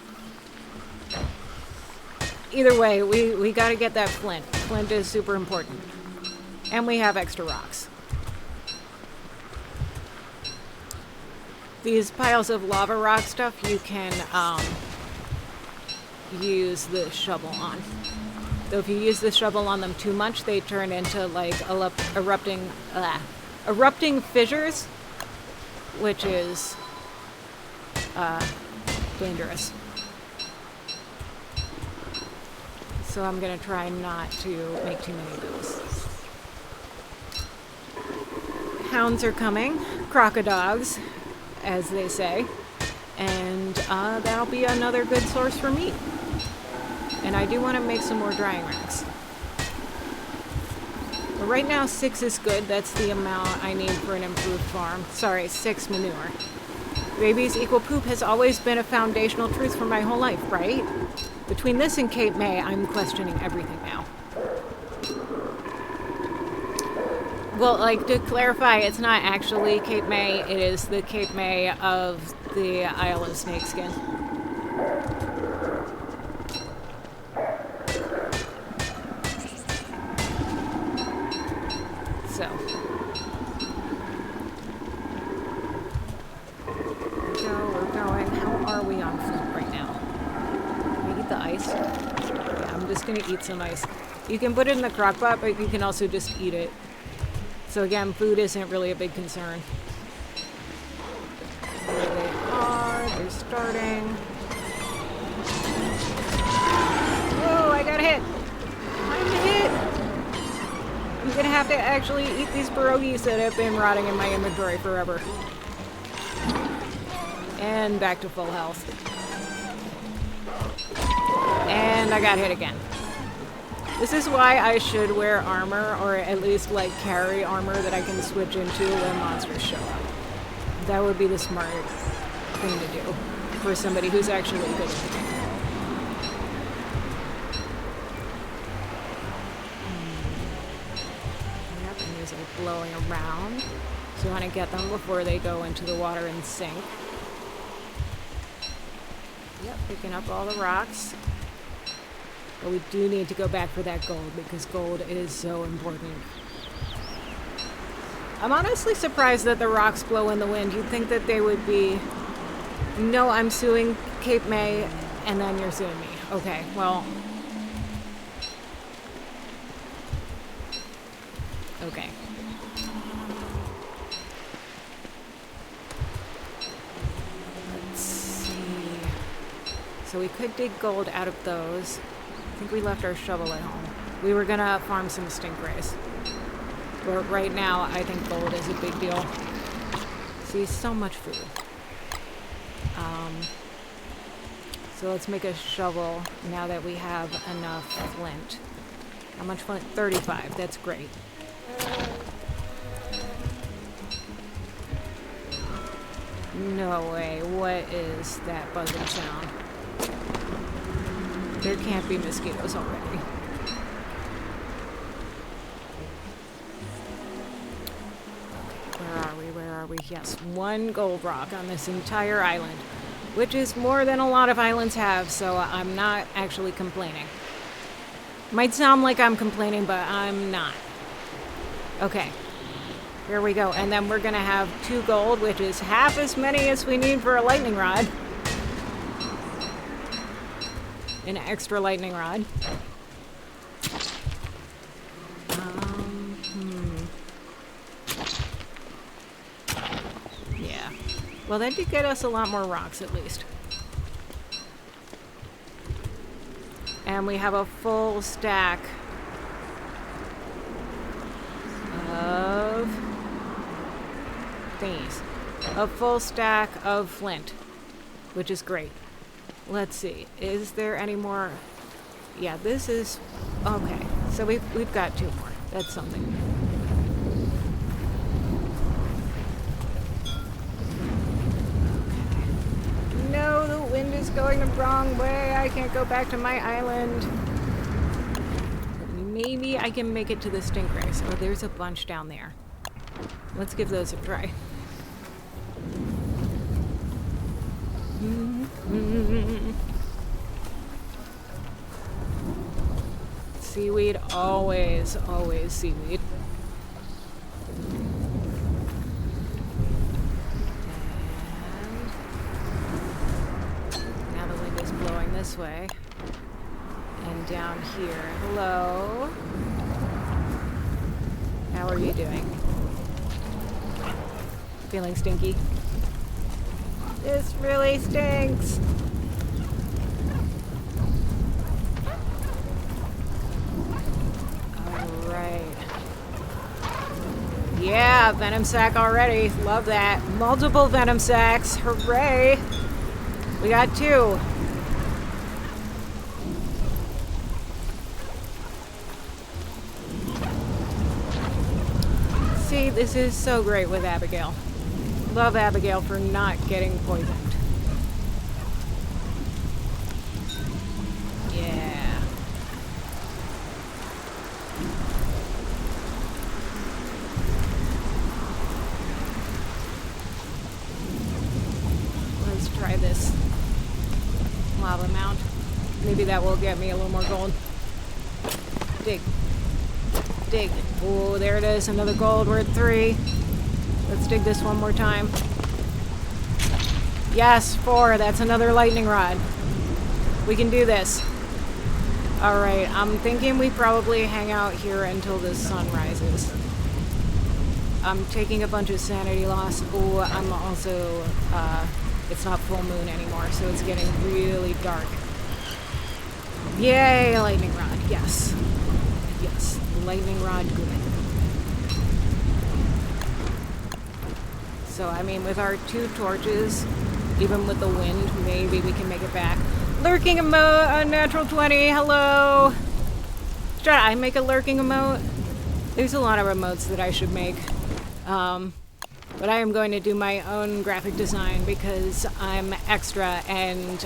Either way, we gotta get that flint. Flint is super important. And we have extra rocks. These piles of lava rock stuff you can use the shovel on. Though if you use the shovel on them too much, they turn into like erupting fissures, which is dangerous. So I'm gonna try not to make too many of those. Hounds are coming, crocodogs, as they say, and that'll be another good source for meat. And I do want to make some more drying racks. But right now 6 is good. That's the amount I need for an improved farm. Sorry, 6 manure. Babies equal poop has always been a foundational truth for my whole life, right? Between this and Cape May, I'm questioning everything now. Well, like, to clarify, it's not actually Cape May. It is the Cape May of the Isle of Snakeskin. So. We're going. How are we on food right now? Can we eat the ice? Yeah, I'm just going to eat some ice. You can put it in the crock pot, but you can also just eat it. So again, food isn't really a big concern. There they are. They're starting. Whoa, I got hit. I'm hit. I'm going to have to actually eat these pierogies that have been rotting in my inventory forever. And back to full health. And I got hit again. This is why I should wear armor, or at least like carry armor that I can switch into when monsters show up. That would be the smart thing to do for somebody who's actually good at the game. Yep, and these are blowing around. So you want to get them before they go into the water and sink. Yep, picking up all the rocks. But we do need to go back for that gold, because gold is so important. I'm honestly surprised that the rocks blow in the wind. You'd think that they would be... No, I'm suing Cape May, and then you're suing me. Okay, well... Okay. Let's see... So we could dig gold out of those. I think we left our shovel at home. We were gonna farm some stingrays. But right now, I think gold is a big deal. See, so much food. So let's make a shovel now that we have enough flint. How much flint? 35. That's great. No way. What is that buzzing sound? There can't be mosquitoes already. Okay, where are we? Where are we? Yes, 1 gold rock on this entire island, which is more than a lot of islands have, so I'm not actually complaining. Might sound like I'm complaining, but I'm not. Okay, here we go. And then we're gonna have 2 gold, which is half as many as we need for a lightning rod. An extra lightning rod. Yeah. Well, that did get us a lot more rocks, at least. And we have a full stack of thingies. A full stack of flint, which is great. Let's see. Is there any more? Yeah, this is okay. So we've got 2 more. That's something. Okay. No, the wind is going the wrong way. I can't go back to my island. Maybe I can make it to the stingrays. Oh, there's a bunch down there. Let's give those a try. Seaweed, always seaweed. And now the wind is blowing this way. And down here. Hello? How are you doing? Feeling stinky? This really stinks. Alright. Yeah, venom sac already. Love that. Multiple venom sacs. Hooray! We got 2. See, this is so great with Abigail. Love Abigail for not getting poisoned. Yeah. Let's try this lava mount. Maybe that will get me a little more gold. Dig. Dig. Oh, there it is. Another gold. We're at 3. Let's dig this one more time. Yes, 4. That's another lightning rod. We can do this. Alright, I'm thinking we probably hang out here until the sun rises. I'm taking a bunch of sanity loss. Oh, I'm also, it's not full moon anymore, so it's getting really dark. Yay, lightning rod. Yes. Yes, lightning rod good. So, I mean, with our 2 torches, even with the wind, maybe we can make it back. Lurking emote, a natural 20, hello! Should I make a lurking emote? There's a lot of emotes that I should make. But I am going to do my own graphic design because I'm extra and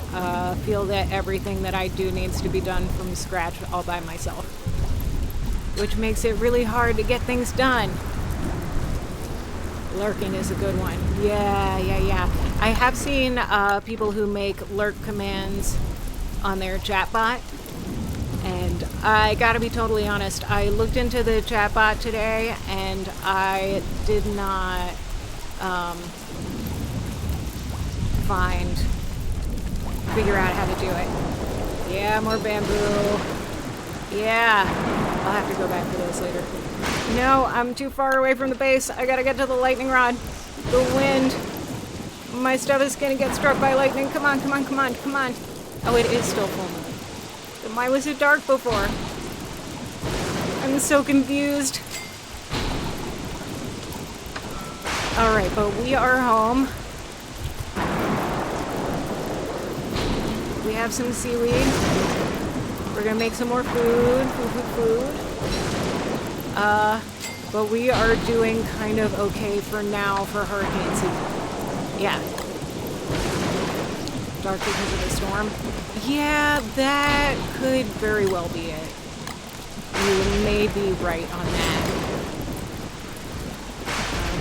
feel that everything that I do needs to be done from scratch all by myself. Which makes it really hard to get things done. Lurking is a good one. Yeah. I have seen people who make lurk commands on their chatbot. And I gotta be totally honest, I looked into the chatbot today and I did not figure out how to do it. Yeah, more bamboo. Yeah, I'll have to go back to those later. No, I'm too far away from the base. I gotta get to the lightning rod. The wind. My stuff is gonna get struck by lightning. Come on. Oh, it is still full moon. Then why was it dark before? I'm so confused. Alright, but we are home. We have some seaweed. We're gonna make some more food. But we are doing kind of okay for now for hurricane season. Yeah. Dark because of the storm. Yeah, that could very well be it. You may be right on that.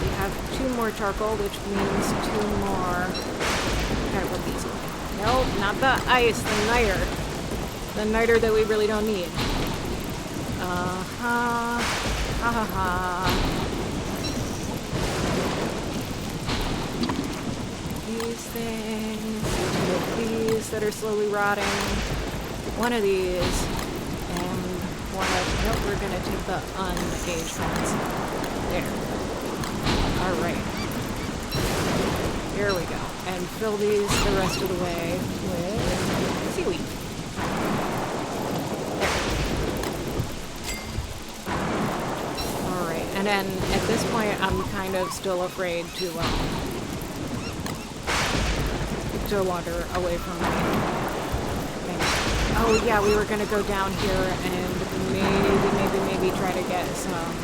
We have 2 more charcoal, which means 2 more pepper pieces. Nope, not the ice, the niter. The niter that we really don't need. These things, these that are slowly rotting. One of these, and one of, nope, we're gonna take the unaged ones. There. Alright. Here we go. And fill these the rest of the way with seaweed. And then at this point, I'm kind of still afraid to wander away from my thing. Oh yeah, we were gonna go down here and maybe try to get some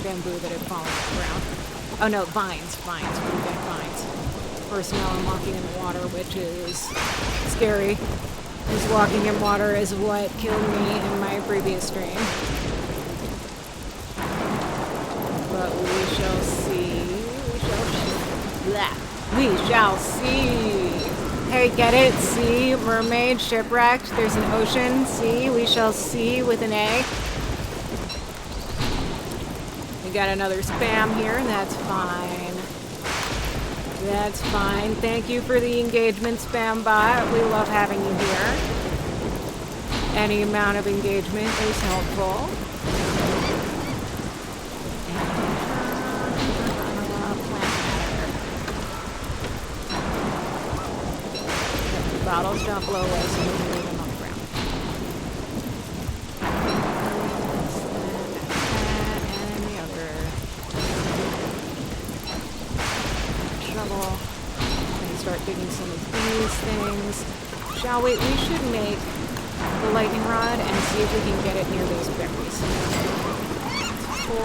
bamboo that had fallen to the ground. Oh no, vines. We were getting vines. Of course, now I'm walking in the water, which is scary. Because walking in water is what killed me in my previous stream. But we shall see. We shall see. Hey, get it? See? Mermaid, shipwrecked. There's an ocean. See? We shall see with an A. We got another spam here. That's fine. That's fine. Thank you for the engagement, spam bot. We love having you here. Any amount of engagement is helpful. Bottles don't blow away, so you can leave them on the ground. And the other. Shovel. And start digging some of these things. Shall we? We should make the lightning rod and see if we can get it near those berries. 4.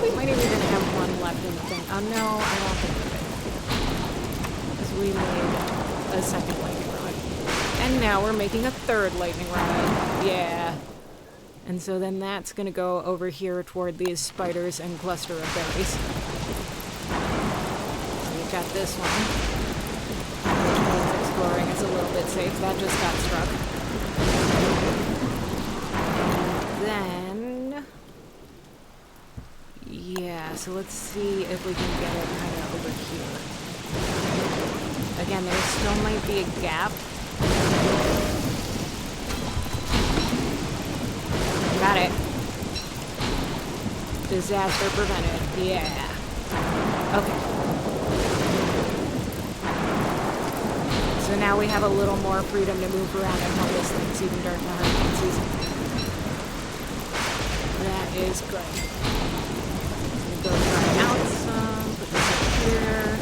We might even have one left in the thing. Oh no, I don't think we did. Because we made a second lightning rod. And now we're making a third lightning rod. Yeah. And so then that's going to go over here toward these spiders and cluster of berries. So we got this one. Which means exploring is a little bit safe. That just got struck. And then... yeah, so let's see if we can get it kind of over here. Again, there still might be a gap. Got it. Disaster prevented. Yeah. Okay. So now we have a little more freedom to move around and harvest things even during the hurricane season. That is good. Go try out some. Put this up here.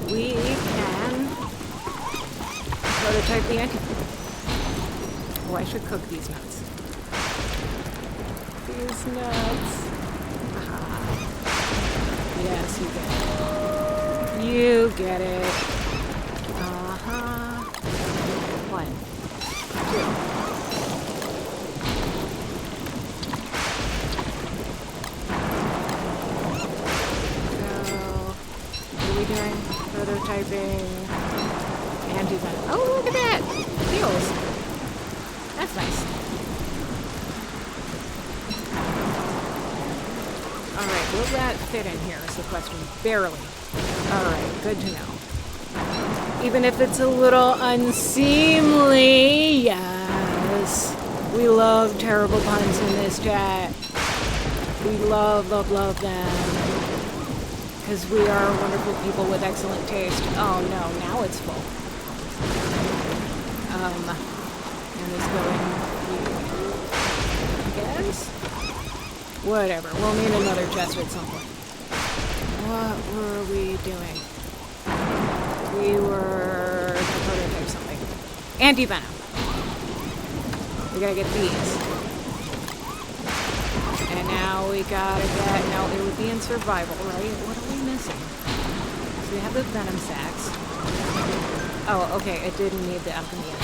We can prototype the anti. Oh, I should cook these nuts. These nuts. Aha. Yes, you get it. You get it. Uh-huh. 1, 2. So, what are we doing? Prototyping anti-venom. Oh, look at that! Heals. That's nice. Alright, will that fit in here is the question. Barely. Alright, good to know. Even if it's a little unseemly, yes. We love terrible puns in this chat. We love them. Because we are wonderful people with excellent taste. Oh no, now it's full. And it's going here, I guess? Whatever, we'll need another chest at some point. What were we doing? We were gonna prototype something. Anti-venom. We gotta get these. And now we gotta get... no, it would be in survival, right? What are we missing? So we have the venom sacs. Oh, okay, it didn't need the alchemy.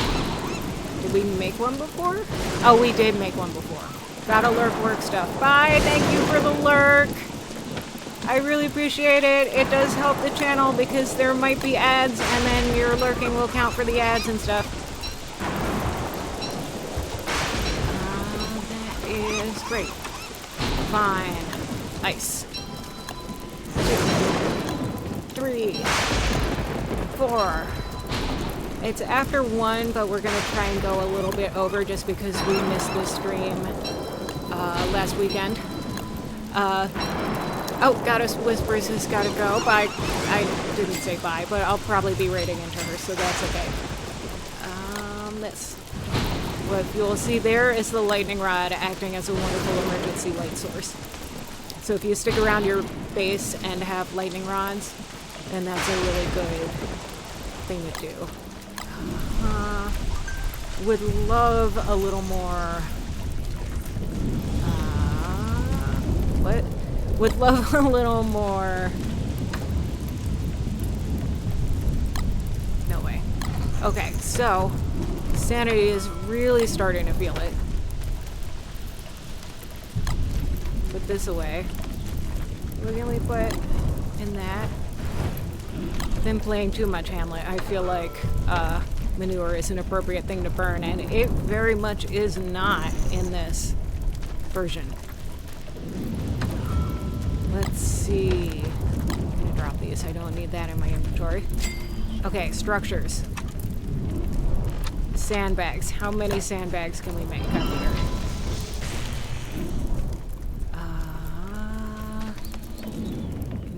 Did we make one before? Oh, we did make one before. Gotta lurk work stuff. Bye, thank you for the lurk. I really appreciate it. It does help the channel because there might be ads and then your lurking will count for the ads and stuff. That is great. Fine. Ice. 2, 3, 4. It's after 1, but we're going to try and go a little bit over just because we missed this stream last weekend. Oh, Goddess Whispers has got to go. Bye. I didn't say bye, but I'll probably be raiding into her, so that's okay. This. But you'll see there is the lightning rod acting as a wonderful emergency light source. So if you stick around your base and have lightning rods, then that's a really good thing to do. Would love a little more... what? Would love a little more... No way. Okay, so Sanity is really starting to feel it. Put this away. What can we put in that? I've been playing too much Hamlet. I feel like manure is an appropriate thing to burn, and it very much is not in this version. Let's see. I'm gonna drop these. I don't need that in my inventory. Okay, structures. Sandbags. How many sandbags can we make up here?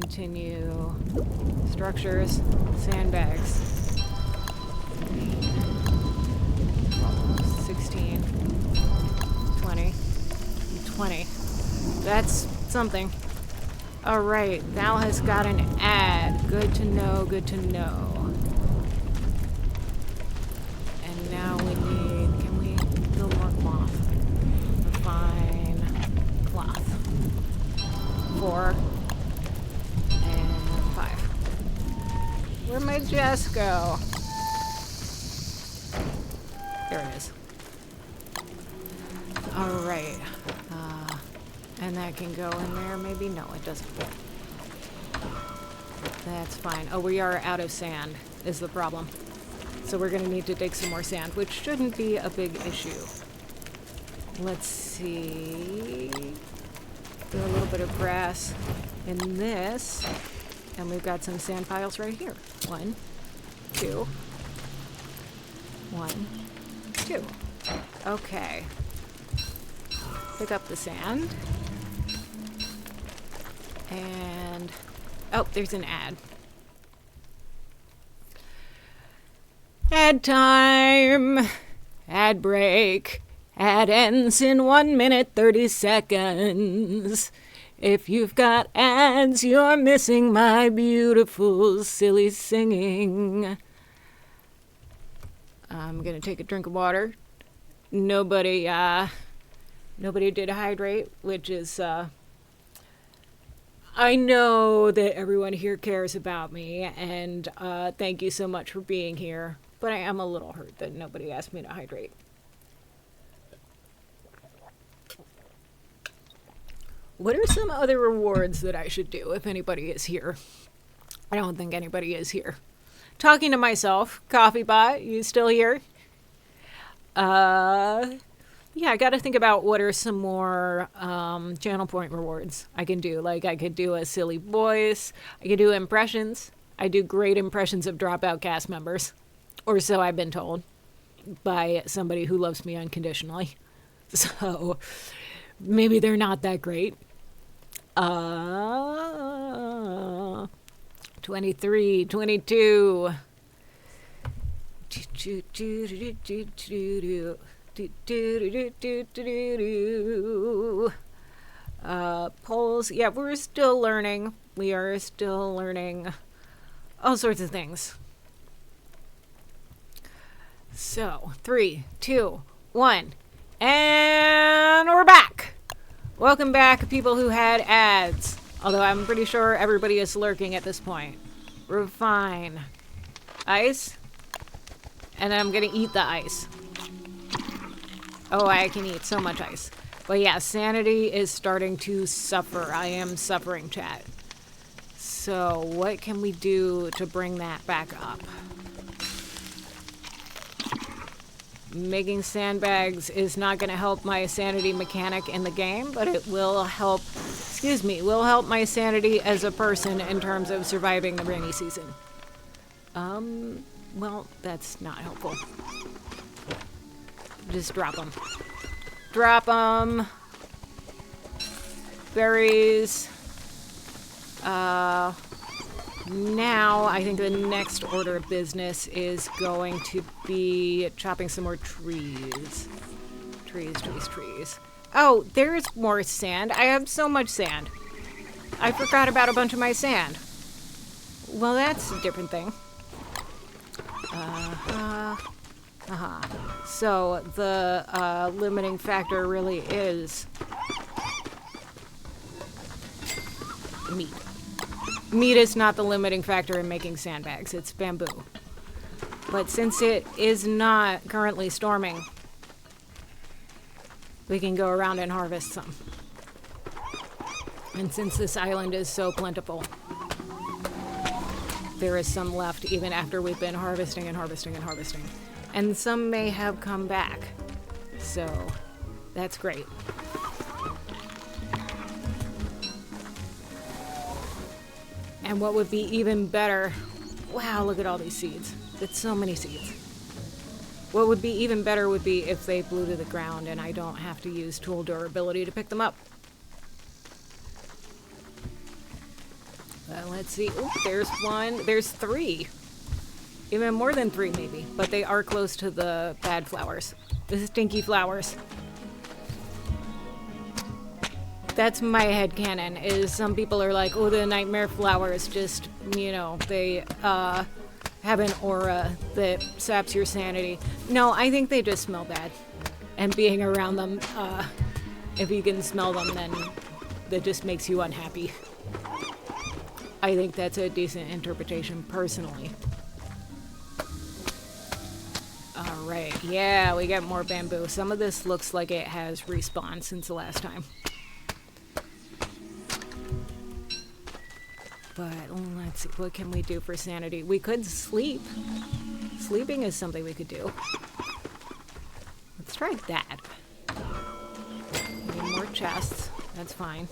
Continue. Structures. Sandbags. 16. 20. 20. That's something. Alright, Val has got an ad. Good to know, good to know. And now we need, can we build more cloth? Refine cloth. 4 and 5. Where'd my Jess go? There it is. Alright. And that can go in there, maybe? No, it doesn't fit. That's fine. Oh, we are out of sand, is the problem. So we're gonna need to dig some more sand, which shouldn't be a big issue. Let's see. Do a little bit of grass in this. And we've got some sand piles right here. 1, 2. 1, 2. Okay. Pick up the sand. And, oh, there's an ad. Ad time. Ad break. Ad ends in 1 minute 30 seconds. If you've got ads, you're missing my beautiful, silly singing. I'm gonna take a drink of water. Nobody did hydrate, which is, I know that everyone here cares about me, and thank you so much for being here, but I am a little hurt that nobody asked me to hydrate. What are some other rewards that I should do if anybody is here? I don't think anybody is here. Talking to myself, CoffeeBot, you still here? Yeah, I got to think about what are some more channel point rewards I can do. Like, I could do a silly voice. I could do impressions. I do great impressions of Dropout cast members. Or so I've been told by somebody who loves me unconditionally. So, maybe they're not that great. 23, 22. Polls. Yeah, we're still learning. We are still learning all sorts of things. So, 3, 2, 1. And we're back. Welcome back, people who had ads. Although I'm pretty sure everybody is lurking at this point. Refine. Ice. And then I'm gonna eat the ice. Oh, I can eat so much ice. But yeah, sanity is starting to suffer. I am suffering, chat. So what can we do to bring that back up? Making sandbags is not going to help my sanity mechanic in the game, but it will help, will help my sanity as a person in terms of surviving the rainy season. Well, that's not helpful. Just drop them. Drop them. Berries. Now, I think the next order of business is going to be chopping some more trees. Trees, trees, trees. Oh, there's more sand. I have so much sand. I forgot about a bunch of my sand. Well, that's a different thing. So the limiting factor really is meat. Meat is not the limiting factor in making sandbags. It's bamboo. But since it is not currently storming, we can go around and harvest some. And since this island is so plentiful, there is some left even after we've been harvesting and harvesting and harvesting. And some may have come back. So that's great. And what would be even better, wow, look at all these seeds. It's so many seeds. What would be even better would be if they blew to the ground and I don't have to use tool durability to pick them up. Let's see. Oh, there's one. There's 3. Even more than 3 maybe. But they are close to the bad flowers. The stinky flowers. That's my headcanon, is some people are like, oh, the nightmare flowers just, you know, they have an aura that saps your sanity. No, I think they just smell bad. And being around them, if you can smell them, then that just makes you unhappy. I think that's a decent interpretation, personally. Alright, yeah, we got more bamboo. Some of this looks like it has respawned since the last time. But let's see, what can we do for sanity? We could sleep. Sleeping is something we could do. Let's try that. We need more chests. That's fine.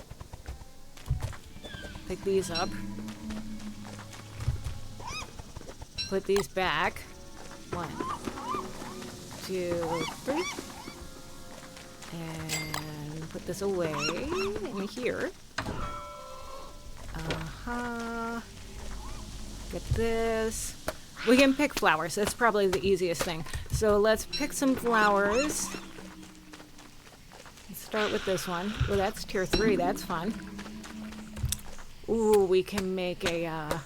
Pick these up. Put these back. 1, 2, 3. And put this away in here. Get this. We can pick flowers. That's probably the easiest thing. So let's pick some flowers. Let's start with this one. Oh, that's tier 3. That's fun. Ooh, we can make a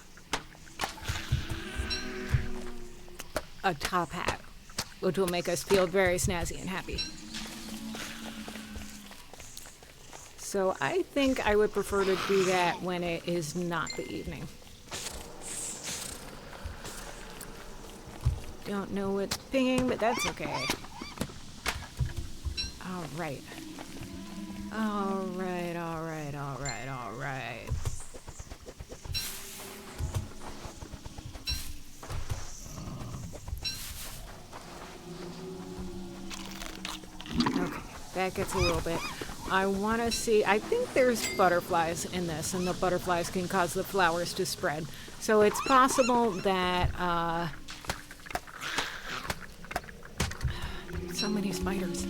top hat, which will make us feel very snazzy and happy. So I think I would prefer to do that when it is not the evening. Don't know what's pinging, but that's okay. Alright. Alright, alright, alright, alright. Okay, that gets a little bit. I want to see, I think there's butterflies in this, and the butterflies can cause the flowers to spread. So it's possible that, so many spiders.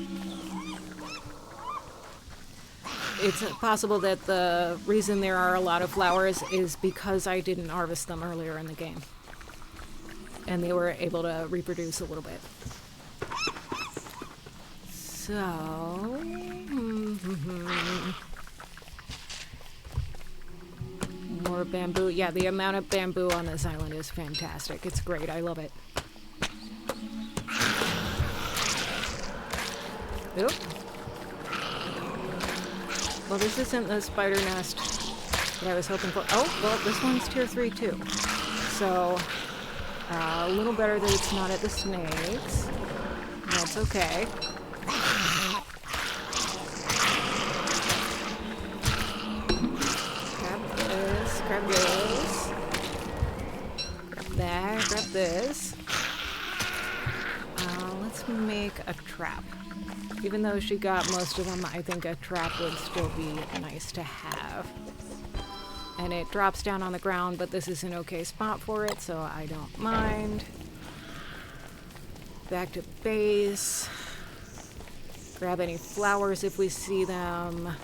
It's possible that the reason there are a lot of flowers is because I didn't harvest them earlier in the game. And they were able to reproduce a little bit. So... More bamboo. Yeah, the amount of bamboo on this island is fantastic. It's great. I love it. Oop. Well, this isn't the spider nest that I was hoping for. Oh, well, this one's tier 3 too. So, a little better that it's not at the snakes. That's okay. Grab this, grab this. Grab that, grab this. Let's make a trap. Even though she got most of them, I think a trap would still be nice to have. And it drops down on the ground, but this is an okay spot for it, so I don't mind. Back to base. Grab any flowers if we see them.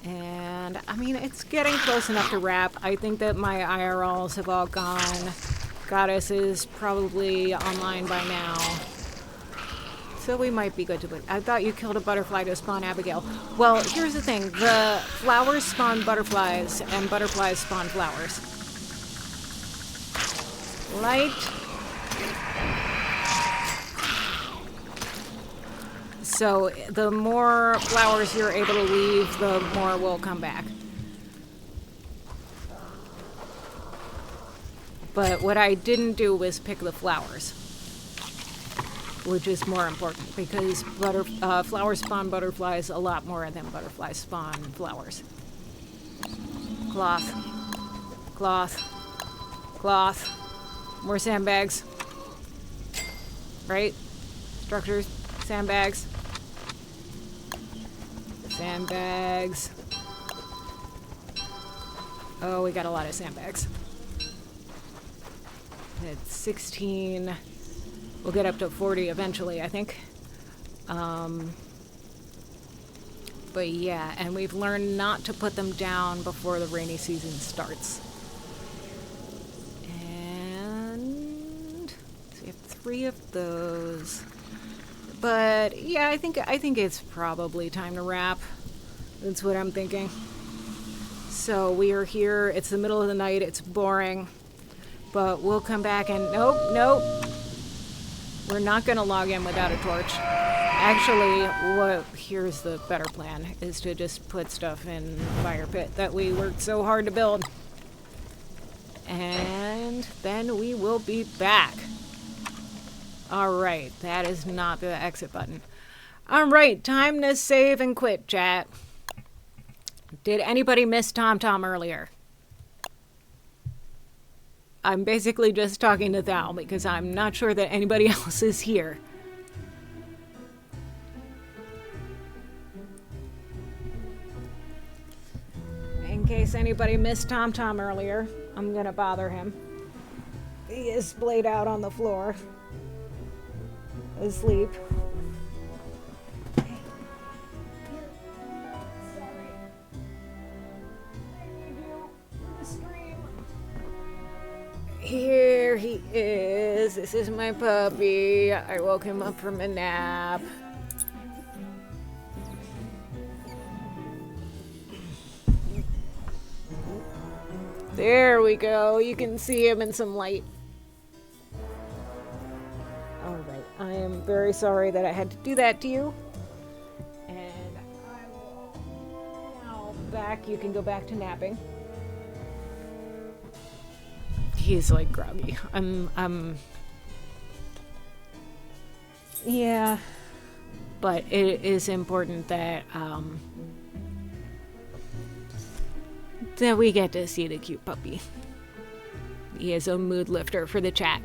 And, I mean, it's getting close enough to wrap. I think that my IRLs have all gone. Goddess is probably online by now. So we might be good to put. I thought you killed a butterfly to spawn Abigail. Well, here's the thing. The flowers spawn butterflies, and butterflies spawn flowers. Light. So the more flowers you're able to leave, the more will come back. But what I didn't do was pick the flowers, which is more important because flowers spawn butterflies a lot more than butterflies spawn flowers. Cloth. Cloth. Cloth. More sandbags. Right? Structures. Sandbags. Sandbags. Oh, we got a lot of sandbags. It's 16. We'll get up to 40 eventually, I think. But yeah, and we've learned not to put them down before the rainy season starts. And so we have 3 of those. But yeah, I think it's probably time to wrap. That's what I'm thinking. So we are here. It's the middle of the night. It's boring. But we'll come back and nope. We're not going to log in without a torch. Actually, here's the better plan, is to just put stuff in the fire pit that we worked so hard to build. And then we will be back. Alright, that is not the exit button. Alright, time to save and quit, chat. Did anybody miss TomTom earlier? I'm basically just talking to Thal because I'm not sure that anybody else is here. In case anybody missed TomTom earlier, I'm gonna bother him. He is splayed out on the floor, asleep. Here he is. This is my puppy. I woke him up from a nap. There we go. You can see him in some light. Alright, I am very sorry that I had to do that to you. And I will now back. You can go back to napping. He's like groggy. Yeah. But it is important that that we get to see the cute puppy. He is a mood lifter for the chat.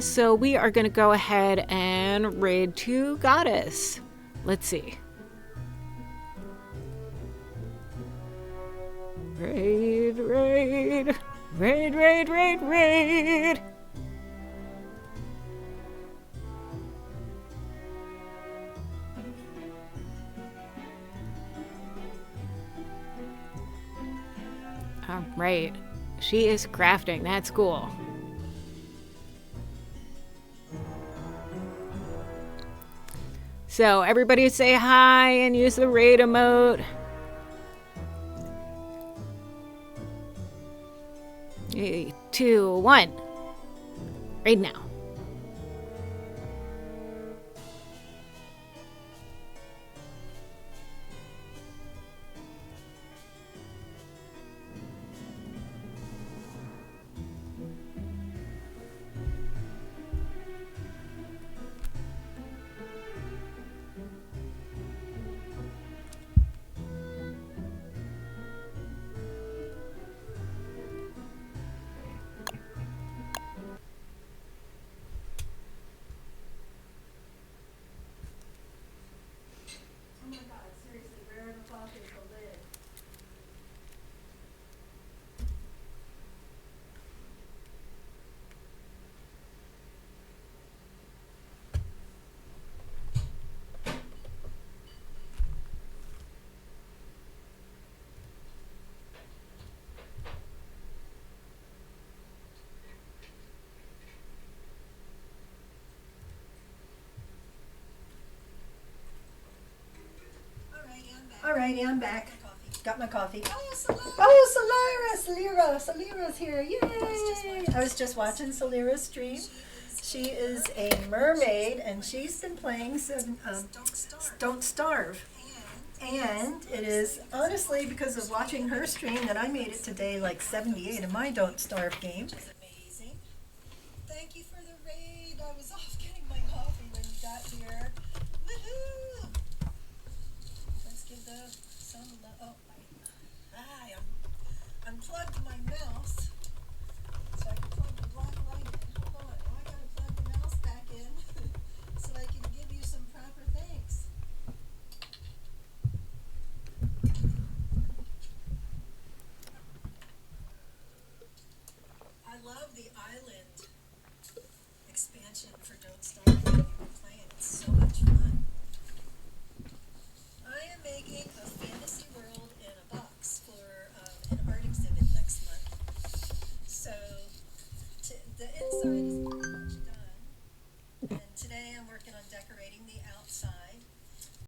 So we are gonna go ahead and raid 2 Goddess. Let's see. Raid. All right. She is crafting. That's cool. So everybody say hi and use the raid emote. 3, 2, 1. Raid now. Alrighty, I'm back. Got my coffee. Oh, Salira's here. Yay! I was just watching Salira's stream. She is a mermaid, and she's been playing some Don't Starve. And it is honestly because of watching her stream that I made it today like 78 in my Don't Starve game. Amazing. Thank you for the raid. I was off getting my coffee when you got here. Woohoo! Let's give some of the. Oh, I unplugged my mouse so I can plug the black light in. Hold on. I gotta plug the mouse back in so I can give you some proper thanks. I love the island expansion for Don't Starve that you've been playing. It's so much fun. I am making a fantasy world in a box for an art exhibit next month. So the inside is